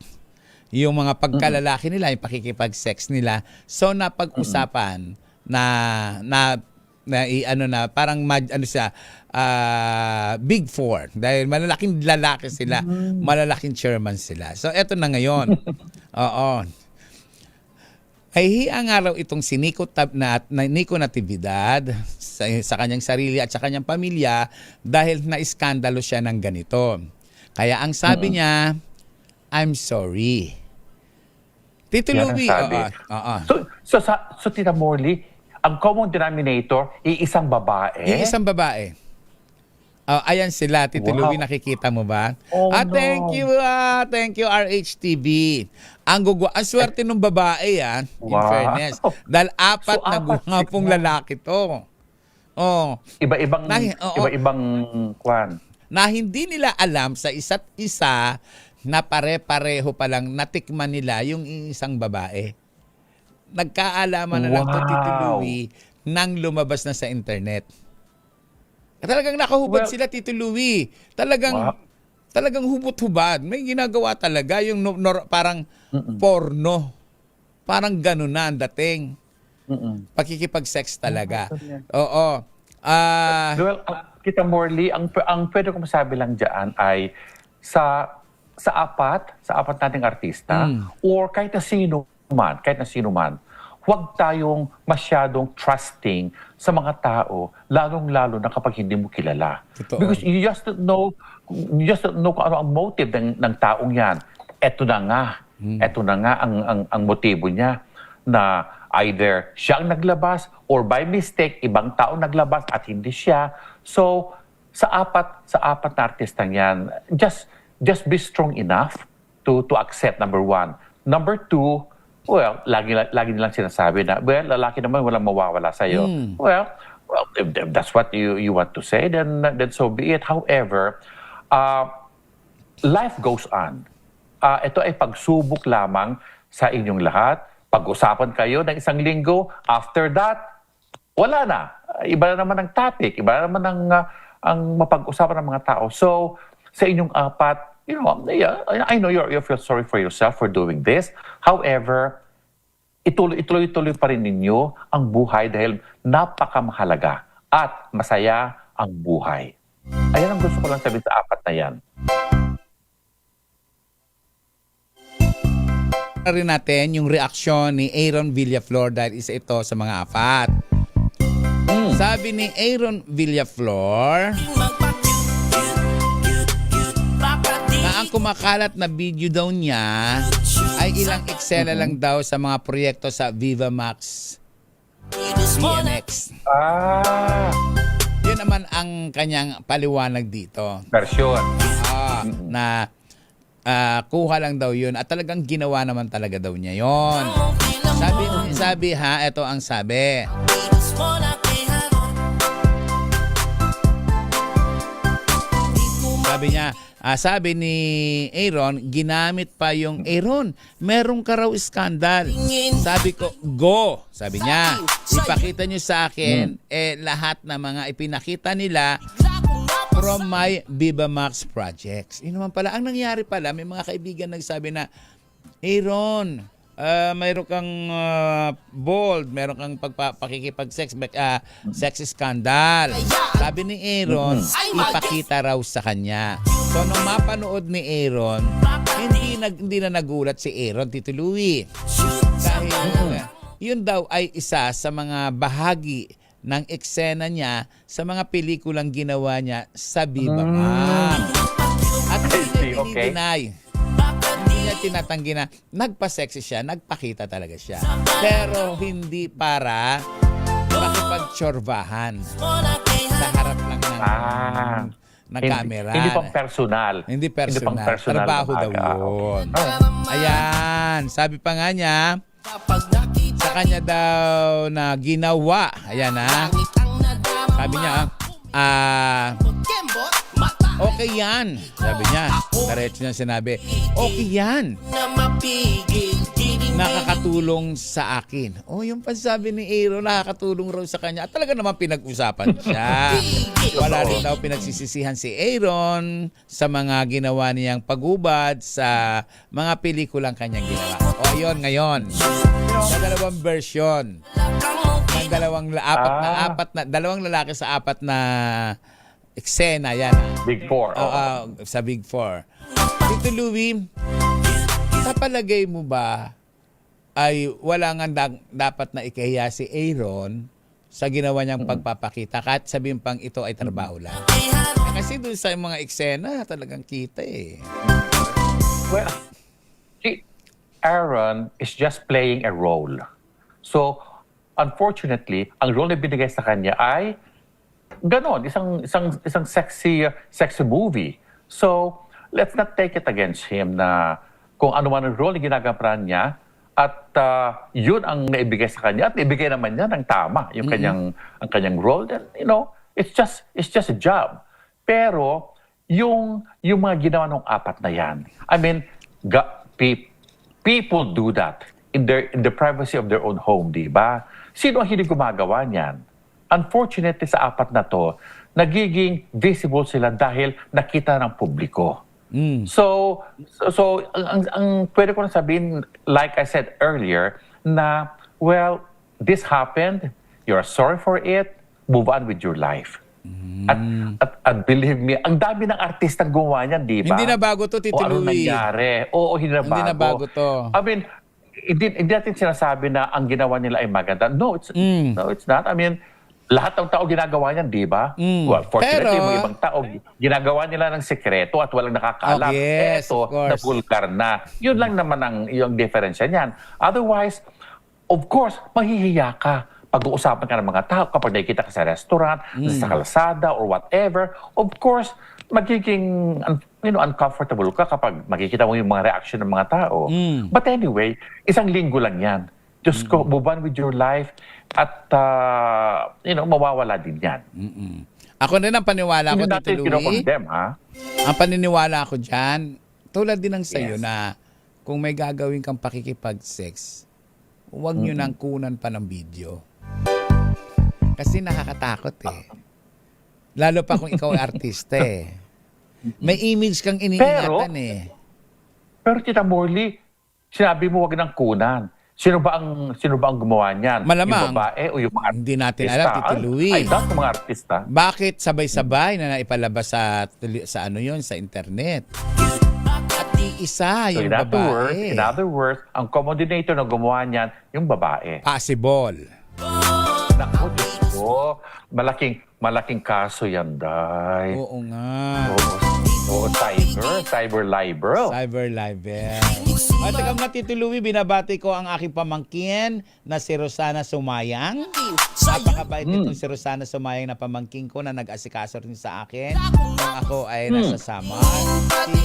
yung mga pagkalalaki nila, yung pakikipag-sex nila, so napag-usapan na parang Big Four. Dahil malalaking lalaki sila, malalaking chairman sila. So, eto na ngayon. Oo. Ay hiang araw itong si Nico Natividad sa kanyang sarili at sa kanyang pamilya dahil na-iskandalo siya ng ganito. Kaya ang sabi niya, I'm sorry. Tito Louie, So, Tita Morley, ang common denominator, iisang babae. Iisang babae. Ayan sila, Tito Louie, nakikita mo ba? Thank you RHTV. Ang swerte ng babae in fairness. Dahil apat na gumapong lalaki to. Iba-ibang kwan. Na hindi nila alam sa isa't isa na pare-pareho pa lang natikman nila yung isang babae. Nagkaalaman na lang to, Tito Louie, nang lumabas na sa internet. Talagang nakahubad sila, Tito Louie. Talagang hubot-hubad. May ginagawa talaga yung parang porno. Parang gano'n na ang dating. Pakikipag-sex talaga. Oo. Well, Tita Morley, ang pwede ko masabi lang dyan ay sa apat nating artista or kahit na sino man, huwag tayong masyadong trusting sa mga tao, lalong-lalo na kapag hindi mo kilala. Totoo. Because you just don't know kung ano ang motive ng taong yan. Ito na nga ang motibo niya na either siya ang naglabas or by mistake, ibang tao naglabas at hindi siya. So, sa apat na artistang yan, just be strong enough to accept, number one. Number two, well, lagi nilang sinasabi na, well, lalaki naman walang mawawala sa'yo. Well, if that's what you want to say, then so be it. However, life goes on. Ito ay pagsubok lamang sa inyong lahat. Pag-usapan kayo ng isang linggo, after that, wala na. Iba na naman ang topic, iba na naman ang mapag-usapan ng mga tao. So, sa inyong apat, I know you feel sorry for yourself for doing this. However, ituloy-tuloy pa rin ninyo ang buhay dahil napakamahalaga at masaya ang buhay. Ayan ang gusto ko lang sabihin sa apat na yan. Rin natin yung reaksyon ni Aaron Villaflor dahil isa ito sa mga apat. Sabi ni Aaron Villaflor na ang kumakalat na video daw niya ay ilang eksena lang daw sa mga proyekto sa Viva Max PNX. Yun naman ang kanyang paliwanag dito. Version. Na kuha lang daw yun at talagang ginawa naman talaga daw niya yon. Sabi ito ang sabi. Sabi niya, sabi ni Aaron, ginamit pa yung Aaron, meron ka raw skandal. Sabi ko, go. Sabi niya, ipakita niyo sa akin lahat na mga ipinakita nila from my Viva Max projects. Yun naman pala, ang nangyari pala, may mga kaibigan nagsabi na, Aaron, mayroon kang bold, mayroon kang pakikipag-sex, sex scandal. Sabi ni Aaron, ipakita raw sa kanya. So, nung mapanood ni Aaron, hindi na nagulat si Aaron, Tito Louie. Yun daw ay isa sa mga bahagi ng eksena niya sa mga pelikulang ginawa niya sa Viva Max. At hindi niya Okay. dinideny. Hindi niya tinatanggi na nagpa-sexy siya, nagpakita talaga siya. Pero hindi para makipagtsorbahan sa harap lang ng camera. Hindi pang personal. Hindi Hindi pang personal. personal Trabaho na daw baga. yun. Oh. Ayan. Sabi pa nga niya, sa kanya daw na ginawa. Ayan ha. Sabi niya, okay yan. Sabi niya, diretso niya sinabi, okay yan. Nakakatulong sa akin. Oh, yung pansabi ni Aaron, nakakatulong raw sa kanya. At talaga naman pinag-usapan siya. Wala rin daw pinagsisisihan si Aaron sa mga ginawa niyang pagubad sa mga pelikulang kanyang ginawa. O, yun ngayon. Sa dalawang version. Ng dalawang lalaki sa apat na eksena. Yan. Big Four. Sa Big Four. Tito Louie, sa palagay mo ba ay wala nga dapat na ikahiya si Aaron sa ginawa niyang pagpapakita kahit sabihin pang ito ay trabaho lang. Kasi doon sa mga eksena talagang kita eh. Well, Aaron is just playing a role. So, unfortunately, ang role na binigay sa kanya ay ganon, isang sexy movie. So, let's not take it against him na kung ano man ang role na ginagamparan niya at yun ang naibigay sa kanya at naibigay naman niya ng tama yung ang kanyang role. Then, it's just a job. Pero yung mga ginawa ng apat na yan, I mean, people do that in the privacy of their own home, di ba? Sino ang hindi gumagawa niyan? Unfortunately, sa apat na to, nagiging visible sila dahil nakita ng publiko. So ang pwede ko na sabihin, like I said earlier, na, well, this happened, you're sorry for it, move on with your life. At believe me, ang dami ng artistang gumawa niyan, di ba? Hindi na bago to, Tito Ano Louie. nangyari? Oo, hindi na bago. Hindi na bago to. I mean, hindi natin sinasabi na ang ginawa nila ay maganda. No, it's not. I mean, lahat ng tao ginagawa niyan, di ba? Well, fortunately, mga ibang tao, ginagawa nila ng sekreto at walang nakakaalam. Yes, Eto, of course. na vulgar na. Yun lang naman yung diferensya niyan. Otherwise, of course, mahihiya ka. Pag-uusapan ka ng mga tao kapag nakikita ka sa restaurant, sa kalsada, or whatever. Of course, magiging uncomfortable ka kapag makikita mo yung mga reaction ng mga tao. But anyway, isang linggo lang yan. Just go, move on with your life at mawawala din yan. Ako rin ang paniwala ko, Hindi Tito natin Louie. kinokondem, ha? Ang paniniwala ko dyan, tulad din ng sayo na kung may gagawin kang pakikipag-sex, huwag nyo nang kunan pa ng video. Kasi nakakatakot eh. Lalo pa kung ikaw ay artista eh. May image kang iniingatan eh. Pero Tita Morley, sinabi mo wag nang kunan. Sino ba ang gumawa niyan? Malamang. Yung babae o yung mga artista? Hindi natin alam, Tito Louie. Ay, dapat mga artista. Bakit sabay-sabay na naipalabas sa internet? At iisa So yung babae. in other words, ang commodinator na gumawa niyan, yung babae. Possible. Naku, Diyos ko. Malaking kaso yan, Day. Oo nga. Oo, cyber libel. Cyber libel. At ikaw nga, Tito Louie, binabati ko ang aking pamangkin na si Rosana Sumayang. Napakabait itong si Rosana Sumayang na pamangkin ko na nag-asikaso rin sa akin nung ako ay nasa Samar. Si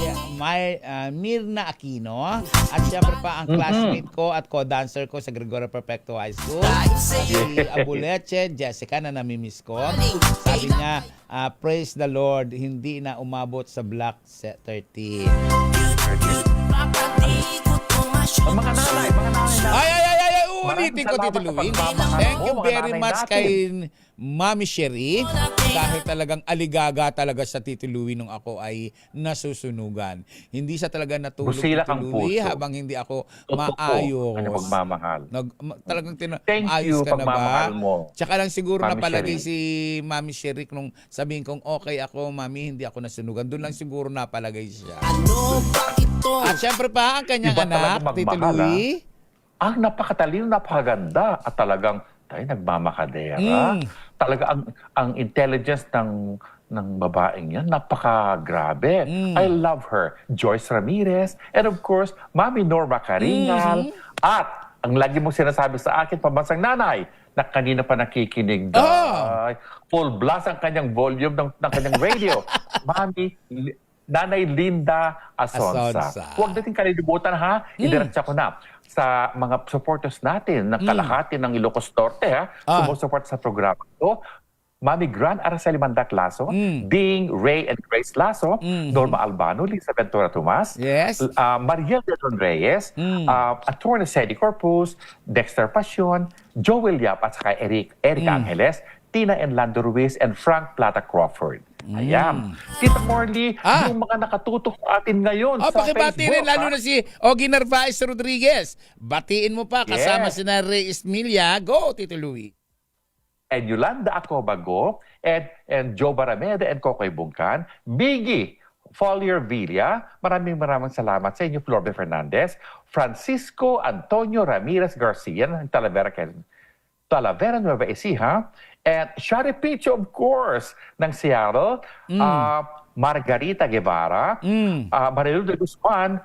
Mirna Aquino. At syempre pa ang classmate ko at co-dancer ko sa Gregorio Perfecto High School. Si Abuleche, Jessica na namimiss ko. Sabi niya, praise the Lord, hindi na umabot sa Black 13. Mga nanay Ay, uulitin ko, Tito Louie. Thank you very much kay Mami Sherry dahil talagang aligaga talaga sa Tito Louie nung ako ay nasusunugan. Hindi siya talaga natulog, Busila Tito kang Louie, puso. habang hindi ako Totoo. maayos. Ano pagmamahal? Talagang Thank ayos you, ka na ba? pagmamahal mo. Tsaka lang siguro Mami napalagay Sherry. si Mami Sherry nung sabihin kong okay ako, Mami, hindi ako nasunugan. Doon lang siguro napalagay siya. At syempre pa ang kanyang Iba talaga anak, Tito magmahal, Louie. ang napakatalino, napakaganda at talagang nagmamakadera. Talaga ang intelligence ng babaeng yan, napakagrabe. I love her. Joyce Ramirez, and of course, Mami Norma Caringal, at ang lagi mong sinasabi sa akin, pambansang nanay, na kanina pa nakikinig. Full blast ang kanyang volume ng kanyang radio. Nanay Linda Asonsa. Huwag natin kalilimutan ha, idiretsa ko na sa mga supporters natin ng kalahati ng Ilocos Norte sumusupport sa programa ito. Mami Gran Araceli Mandac Lasso, Ding, Ray and Grace Lasso, Norma Albano, Lisa Ventura Tomas, Mariel de Don Reyes, Attorney Sedi Corpus, Dexter Passion, Joel Yap at saka Erica Angeles, Tina Enlando Ruiz, and Frank Plata Crawford. Ayan. Tita Morley, yung mga nakatutok sa atin ngayon sa pakibati Facebook. rin, lalo na si Ogie Narvaez Rodriguez. Batiin mo pa, kasama si na Ray Ismilia. Go, Tito Louie. And Yolanda Acobago, and Joe Barameda, and Kokoy Bungkan, Biggie Folier Villa, maraming salamat sa inyo, Florbe Fernandez, Francisco Antonio Ramirez Garcia, ng Talavera Nueva Ecija, and Shari Picho, of course, ng Seattle, Margarita Guevara, Marilu de Guzman,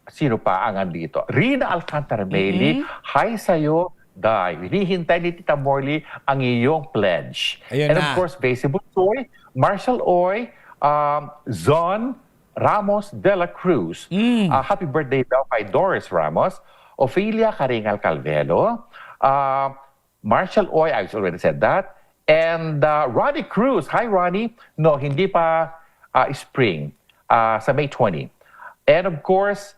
sino pa ang andito? Rina Alcantara Bailey, hi sa'yo, dahil hinihintay ni Tita Morley ang iyong pledge. And of course, Baseball Toy, Marshall Oy, Zon Ramos de la Cruz. Happy birthday daw kay Doris Ramos, Ophelia Caringal Calvelo, Marshall Oy, I already said that, and Ronnie Cruz. Hi, Ronnie. No, hindi pa spring, sa May 20. And of course,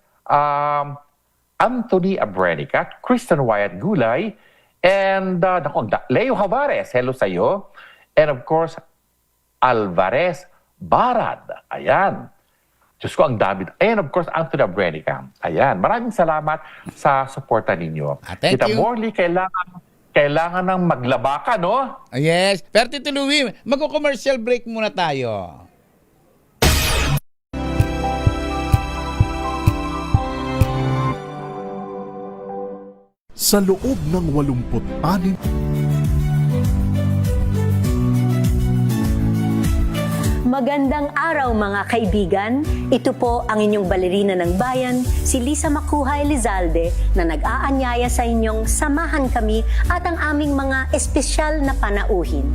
Anthony Abrenica, Kristen Wyatt Gulay, and Leo Javares, hello sa'yo. And of course, Alvarez Barad. Ayan. Diyos ko, ang dami. And of course, Anthony Abrenica. Ayan. Maraming salamat sa suporta ninyo. Thank Tita you. Morley, kailangan ng maglaba ka, no? Yes. Pero Tito Louie, mag-commercial break muna tayo. Sa loob ng 86 Magandang araw mga kaibigan. Ito po ang inyong balerina ng bayan, si Lisa Makuhay Lizalde, na nag-aanyaya sa inyong samahan kami at ang aming mga espesyal na panauhin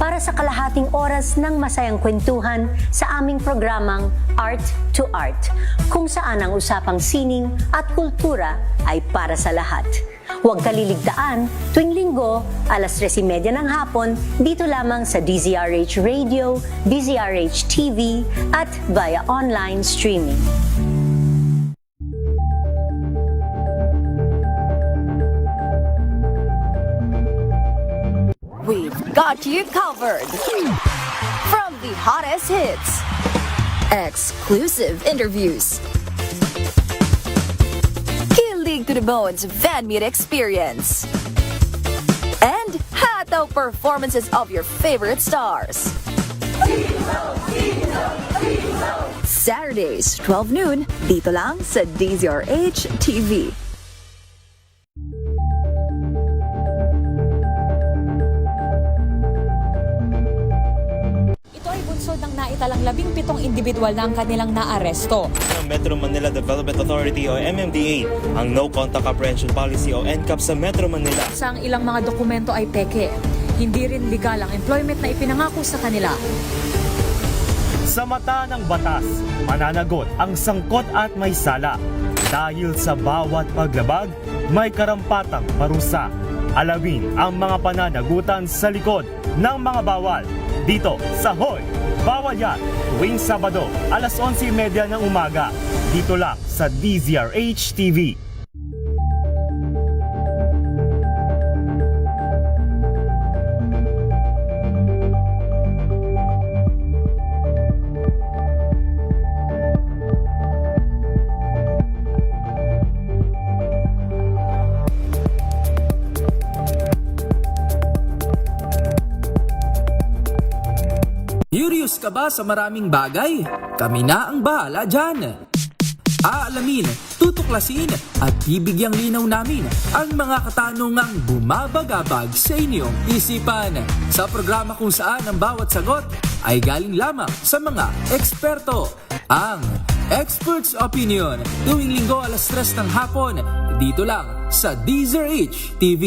para sa kalahating oras ng masayang kwentuhan sa aming programang Art to Art, kung saan ang usapang sining at kultura ay para sa lahat. Huwag kaliligtaan, tuwing linggo, alas 3:30 ng hapon, dito lamang sa DZRH Radio, DZRH TV, at via online streaming. We've got you covered. From the hottest hits, exclusive interviews, kilig to the bones fan meet experience, and hataw performances of your favorite stars. Saturdays, 12 noon, dito lang sa DZRH TV. Ng naitalang 17 individual na ang kanilang naaresto. Metro Manila Development Authority o MMDA ang No Contact Apprehension Policy o NCAP sa Metro Manila. Sa ilang mga dokumento ay peke. Hindi rin legal ang employment na ipinangako sa kanila. Sa mata ng batas, mananagot ang sangkot at may sala. Dahil sa bawat paglabag, may karampatang parusa. Alawin ang mga pananagutan sa likod ng mga bawal. Dito sa Hoy! Bawal Yan! Tuwing Sabado, alas 11:30 ng umaga. Dito lang sa DZRH TV. Curious ka ba sa maraming bagay? Kami na ang bahala dyan. Aalamin, tutok tutuklasin at bibigyang linaw namin ang mga katanungang bumabagabag sa inyong isipan. Sa programa kung saan ang bawat sagot ay galing lamang sa mga eksperto. Ang Expert's Opinion, tuwing linggo alas 3 ng hapon, dito lang sa DZRH TV.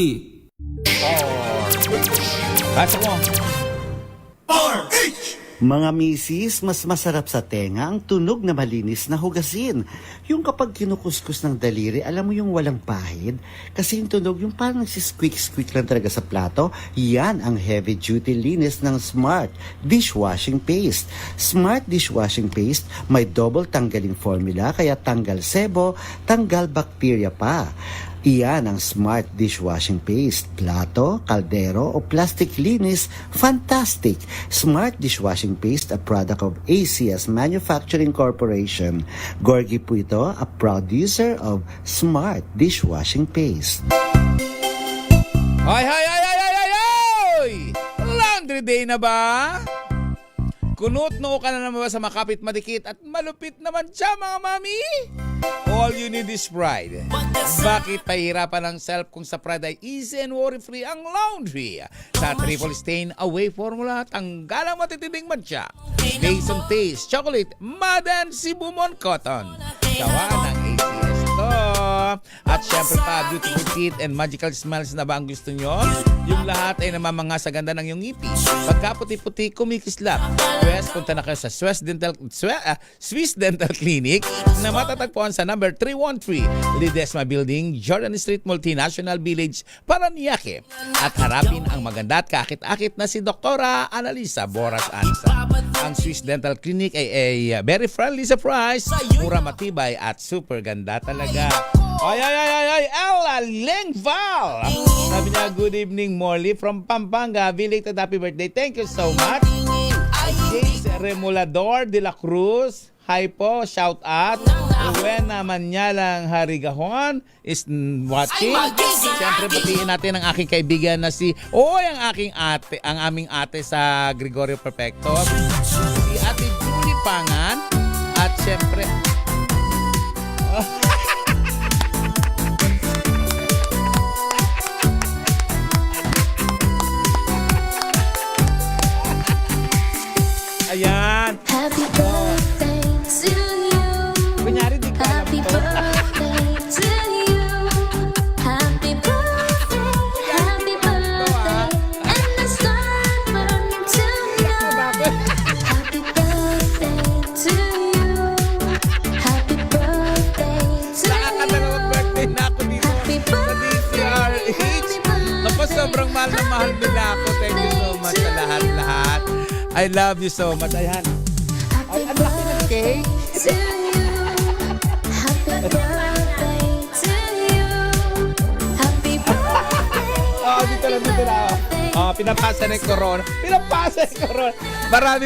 Pasok mo. Mga misis, mas masarap sa tenga ang tunog na malinis na hugasin. Yung kapag kinukuskus ng daliri, alam mo yung walang pahid? Kasi yung tunog, yung parang nagsisqueak-squeak lang talaga sa plato, yan ang heavy-duty linis ng Smart Dishwashing Paste. Smart Dishwashing Paste may double tanggaling formula, kaya tanggal sebo, tanggal bakterya pa. Iyan ang Smart Dishwashing Paste. Plato, kaldero o plastic linis, fantastic! Smart Dishwashing Paste, a product of ACS Manufacturing Corporation. Gorgie po ito, a proud user of Smart Dishwashing Paste. Ay! Laundry day na ba? Kunot-noo ka na naman ba sa makapit madikit at malupit naman siya, mga mami? All you need is pride. Bakit pahirapan ang self kung sa pride ay easy and worry-free ang laundry? Sa triple stain away formula, tanggal ang matitinding mancha. Based on taste, chocolate, mud and Sibumon cotton. Gawa ng ACS to. At syempre pa, beautiful teeth and magical smiles na ba ang gusto nyo? Yung lahat ay namamanga sa ganda ng iyong ngipin. Pagka puti-puti, kumikislap. Punta na kayo sa Swiss Dental Clinic na matatagpuan sa number 313 Ledesma Building, Jordan Street, Multinational Village, Paranaque. At harapin ang maganda at kakit-akit na si Doktora Analisa Boras Ansa. Ang Swiss Dental Clinic ay very friendly sa price, mura, matibay at super ganda talaga. Ay, Ella Lengval! Sabi niya, good evening, Morley from Pampanga. Belated happy birthday. Thank you so much. James Remolador de la Cruz. Hi po, shout out. Rowena Manyalang Harigahon is watching. Siyempre, batiin natin ang aking kaibigan na ang aming ate sa Gregorio Perfecto. Si Ate Julie Pangan. At siyempre, ayan. Happy birthday to you. Kunyari, di ka alam to. Happy birthday, and the sun burn tonight. Happy birthday to you. Happy birthday to you. Nakakadalawang birthday na ako dito sa DZRH. Naku, sobrang mahal nila ako. Thank you so much sa lahat-lahat. I love you so much. Ayan. Ay, ang laki ng cake. Happy birthday to you. Happy birthday. Dito lang. Pinapasa na yung corona.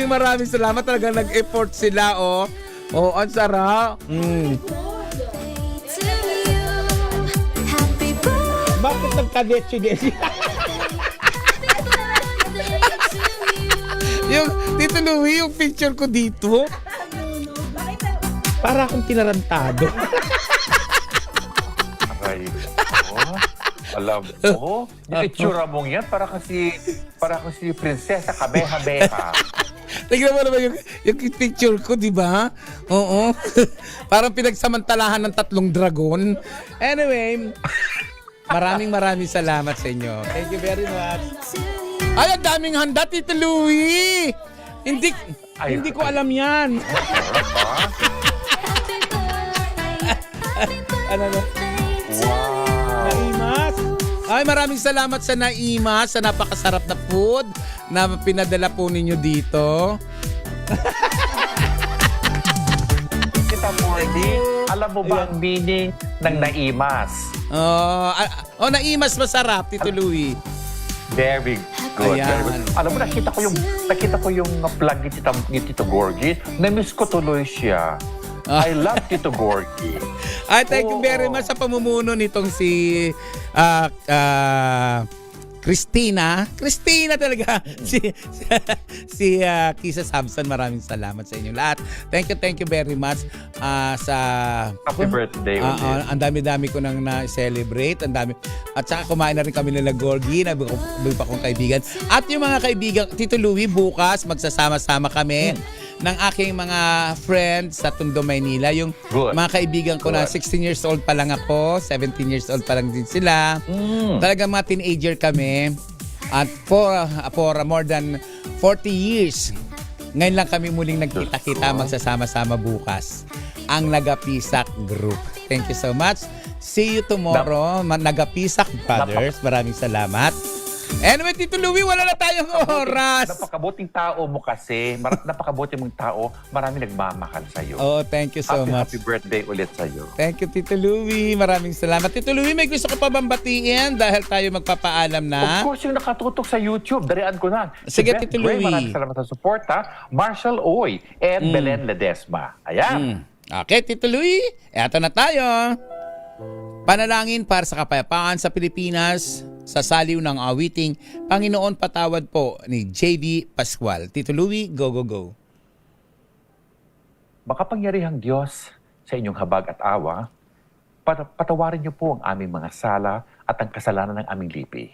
Maraming salamat. Talagang nag-effort sila, ang sarap. Bakit nagka-detsi-detsi? Yung Tito Louie, yung picture ko dito. Para akong tinarantado. Aray ko. Alam mo, yung itsura mong yan, para kasi prinsesa kabeha-beha. Tignan mo naman yung picture ko, di ba? Oo. Parang pinagsamantalahan ng 3 dragon. Anyway, maraming salamat sa inyo. Thank you very much. Ay, ang daming handa, Tito Louie! Hindi ko alam yan. Ano na? Wow! Naimas! Ay, maraming salamat sa Naimas, sa napakasarap na food na pinadala po ninyo dito. Kita Morley, alam mo ba ang meaning ng Naimas? Naimas masarap, Tito Louie. Very good. Ayan. Very good. Alam mo, nakita ko yung vlog ni Tito Gorgie. Na-miss ko tuloy siya. I love Tito Gorgie. Ay, thank you very much sa pamumuno nitong si Christina talaga. si Kisa Samson, maraming salamat sa inyo lahat. Thank you very much sa Happy birthday ulit. ang dami-dami ko nang na-celebrate. Ang dami. At saka kumain na rin kami nila Gorgie, na pa kong kaibigan. At yung mga kaibigan, Tito Louie, bukas magsasama-sama kami ng aking mga friends sa Tondo, Maynila. Yung mga kaibigan ko na 16 years old pa lang ako, 17 years old pa lang din sila. Talagang mga teenager kami. At for more than 40 years, ngayon lang kami muling nagkita-kita, magsasama-sama bukas. Ang Nagapisak Group. Thank you so much. See you tomorrow, Nagapisak Brothers. Maraming salamat. Anyway, Tito Louie, wala na tayong oras. Napakabuting tao mo kasi. Napakabuting mong tao. Marami nagmamahal sa'yo. Oh, thank you so much. Happy birthday ulit sa'yo. Thank you, Tito Louie. Maraming salamat. Tito Louie, may gusto ko pa bang batiin dahil tayo magpapaalam na? Of course, yung nakatutok sa YouTube, darian ko na. Sige, Beth Tito Gray, Louie. maraming salamat sa support, ha? Marshall Oy and Belen Ledesma. Ayan. Okay, Tito Louie. Eto na tayo. Panalangin para sa kapayapaan sa Pilipinas sa saliw ng awiting Panginoon Patawad po ni J.D. Pascual. Tito Louie, go, go, go. Makapangyarihang Diyos, sa inyong habag at awa, patawarin niyo po ang aming mga sala at ang kasalanan ng aming lipi.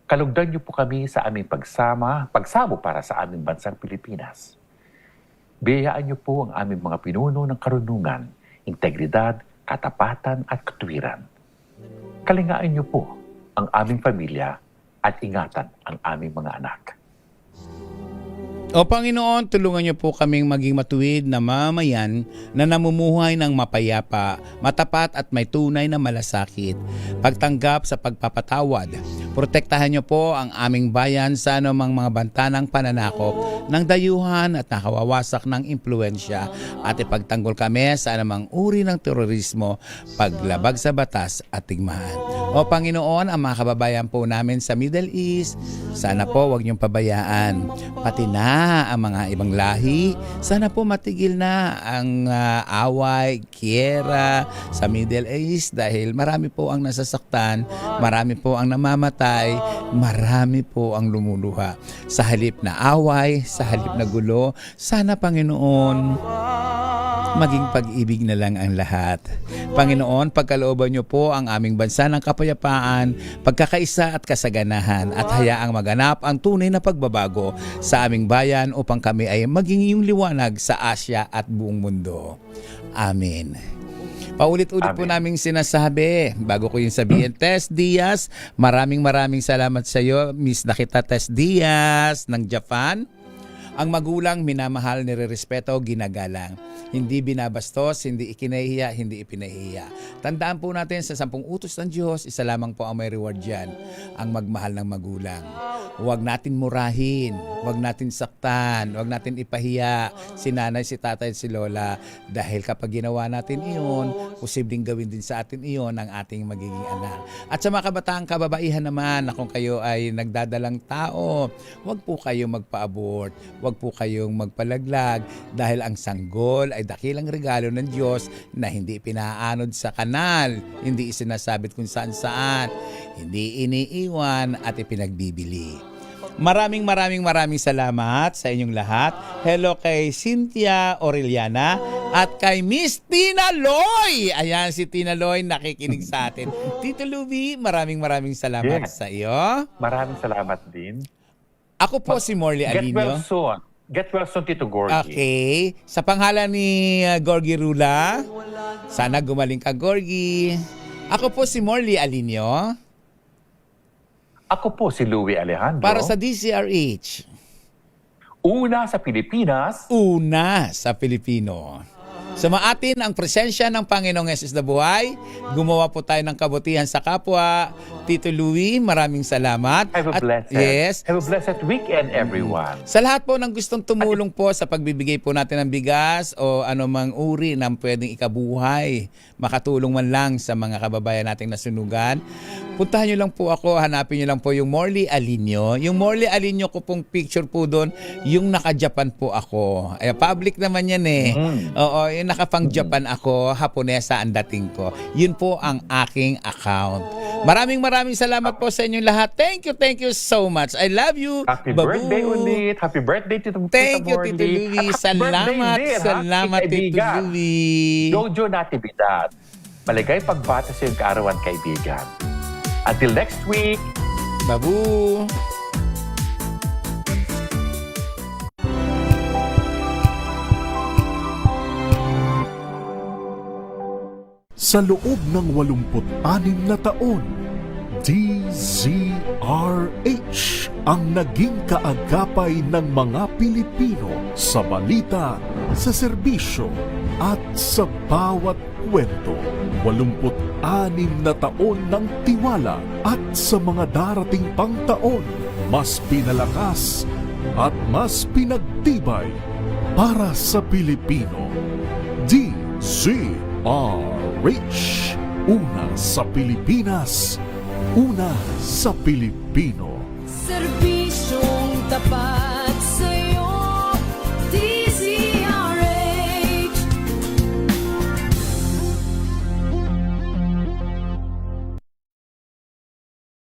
Kalugdan niyo po kami sa aming pagsamo para sa aming bansang Pilipinas. Biyayaan niyo po ang aming mga pinuno ng karunungan, integridad, katapatan at katuwiran. Kalingaan niyo po ang aming pamilya at ingatan ang aming mga anak. O Panginoon, tulungan niyo po kaming maging matuwid na mamayan na namumuhay ng mapayapa, matapat at may tunay na malasakit. Pagtanggap sa pagpapatawad. Protektahan niyo po ang aming bayan sa anumang mga banta ng pananakop, ng dayuhan at nakawawasak ng impluensya, at ipagtanggol kami sa anumang uri ng terorismo, paglabag sa batas at tigmaan. O Panginoon, ang mga kababayan po namin sa Middle East, sana po huwag niyong pabayaan. Pati na ang mga ibang lahi, sana po matigil na ang away, giyera sa Middle East dahil marami po ang nasasaktan, marami po ang namamatay, marami po ang lumuluha. Sa halip na away, sa halip na gulo, sana Panginoon, maging pag-ibig na lang ang lahat. Panginoon, pagkalooban niyo po ang aming bansa ng kapayapaan, pagkakaisa at kasaganahan, at hayaang maganap ang tunay na pagbabago sa aming bayan upang kami ay maging iyong liwanag sa Asya at buong mundo. Amen. Paulit-ulit po naming sinasabi, bago ko yung sabihin, Tess Diaz, maraming salamat sa iyo, Miss Nakita Tess Diaz ng Japan. Ang magulang, minamahal, nirerespeto, ginagalang. Hindi binabastos, hindi ikinahiya, hindi ipinahiya. Tandaan po natin sa 10 utos ng Diyos, isa lamang po ang may reward dyan, ang magmahal ng magulang. Huwag natin murahin, huwag natin saktan, huwag natin ipahiya si nanay, si tatay, si lola. Dahil kapag ginawa natin iyon, posibleng gawin din sa atin iyon ang ating magiging anak. At sa mga kabataang kababaihan naman, na kung kayo ay nagdadalang tao, huwag po kayong magpa-abort, huwag po kayong magpalaglag dahil ang sanggol ay dakilang regalo ng Diyos na hindi pinaanod sa kanal, hindi isinasabit kung saan-saan, hindi iniiwan at ipinagbibili. Maraming salamat sa inyong lahat. Hello kay Cynthia Aureliana at kay Miss Tina Loy. Ayan, si Tina Loy nakikinig sa atin. Tito Louie, maraming salamat sa iyo. Maraming salamat din. Ako po si Morley Alinio. Get well soon. Get well soon, Tito Gorgie. Okay. Sa pangalan ni Gorgie Rula, sana gumaling ka, Gorgie. Ako po si Morley Alinio. Ako po si Louie Alejandro. Para sa DCRH. Una sa Pilipinas. Una sa Pilipino. Sumaatin ang presensya ng Panginoong Hesus na buhay. Gumawa po tayo ng kabutihan sa kapwa. Tito Louie, maraming salamat. Have a blessed weekend, everyone. Sa lahat po ng gustong tumulong po sa pagbibigay po natin ng bigas o anumang uri ng pwedeng ikabuhay, makatulong man lang sa mga kababayan nating nasunugan, puntahan nyo lang po ako, hanapin nyo lang po yung Morley Alinio. Yung Morley Alinio ko pong picture po doon, yung naka-Japan po ako. Ay, public naman yan eh. Oo, yung nakapang-Japan ako, Haponesa ang dating ko. Yun po ang aking account. Maraming salamat po sa inyong lahat. Thank you so much. I love you. Happy Babu. birthday ulit. Happy birthday to Thank you, Tita Tito Louie. Salamat, Tito Louie. Jojo Natividad. Maligay pagbata sa iyong kaarawan, kaibigan. Until next week. Babu. Sa loob ng 86 na taon, DZRH ang naging kaagapay ng mga Pilipino sa balita, sa serbisyo at sa bawat kwento. 86 na taon ng tiwala at sa mga darating pang taon, mas pinalakas at mas pinagtibay para sa Pilipino. DZRH. Una sa Pilipinas, una sa Pilipino. Serbisyong tapat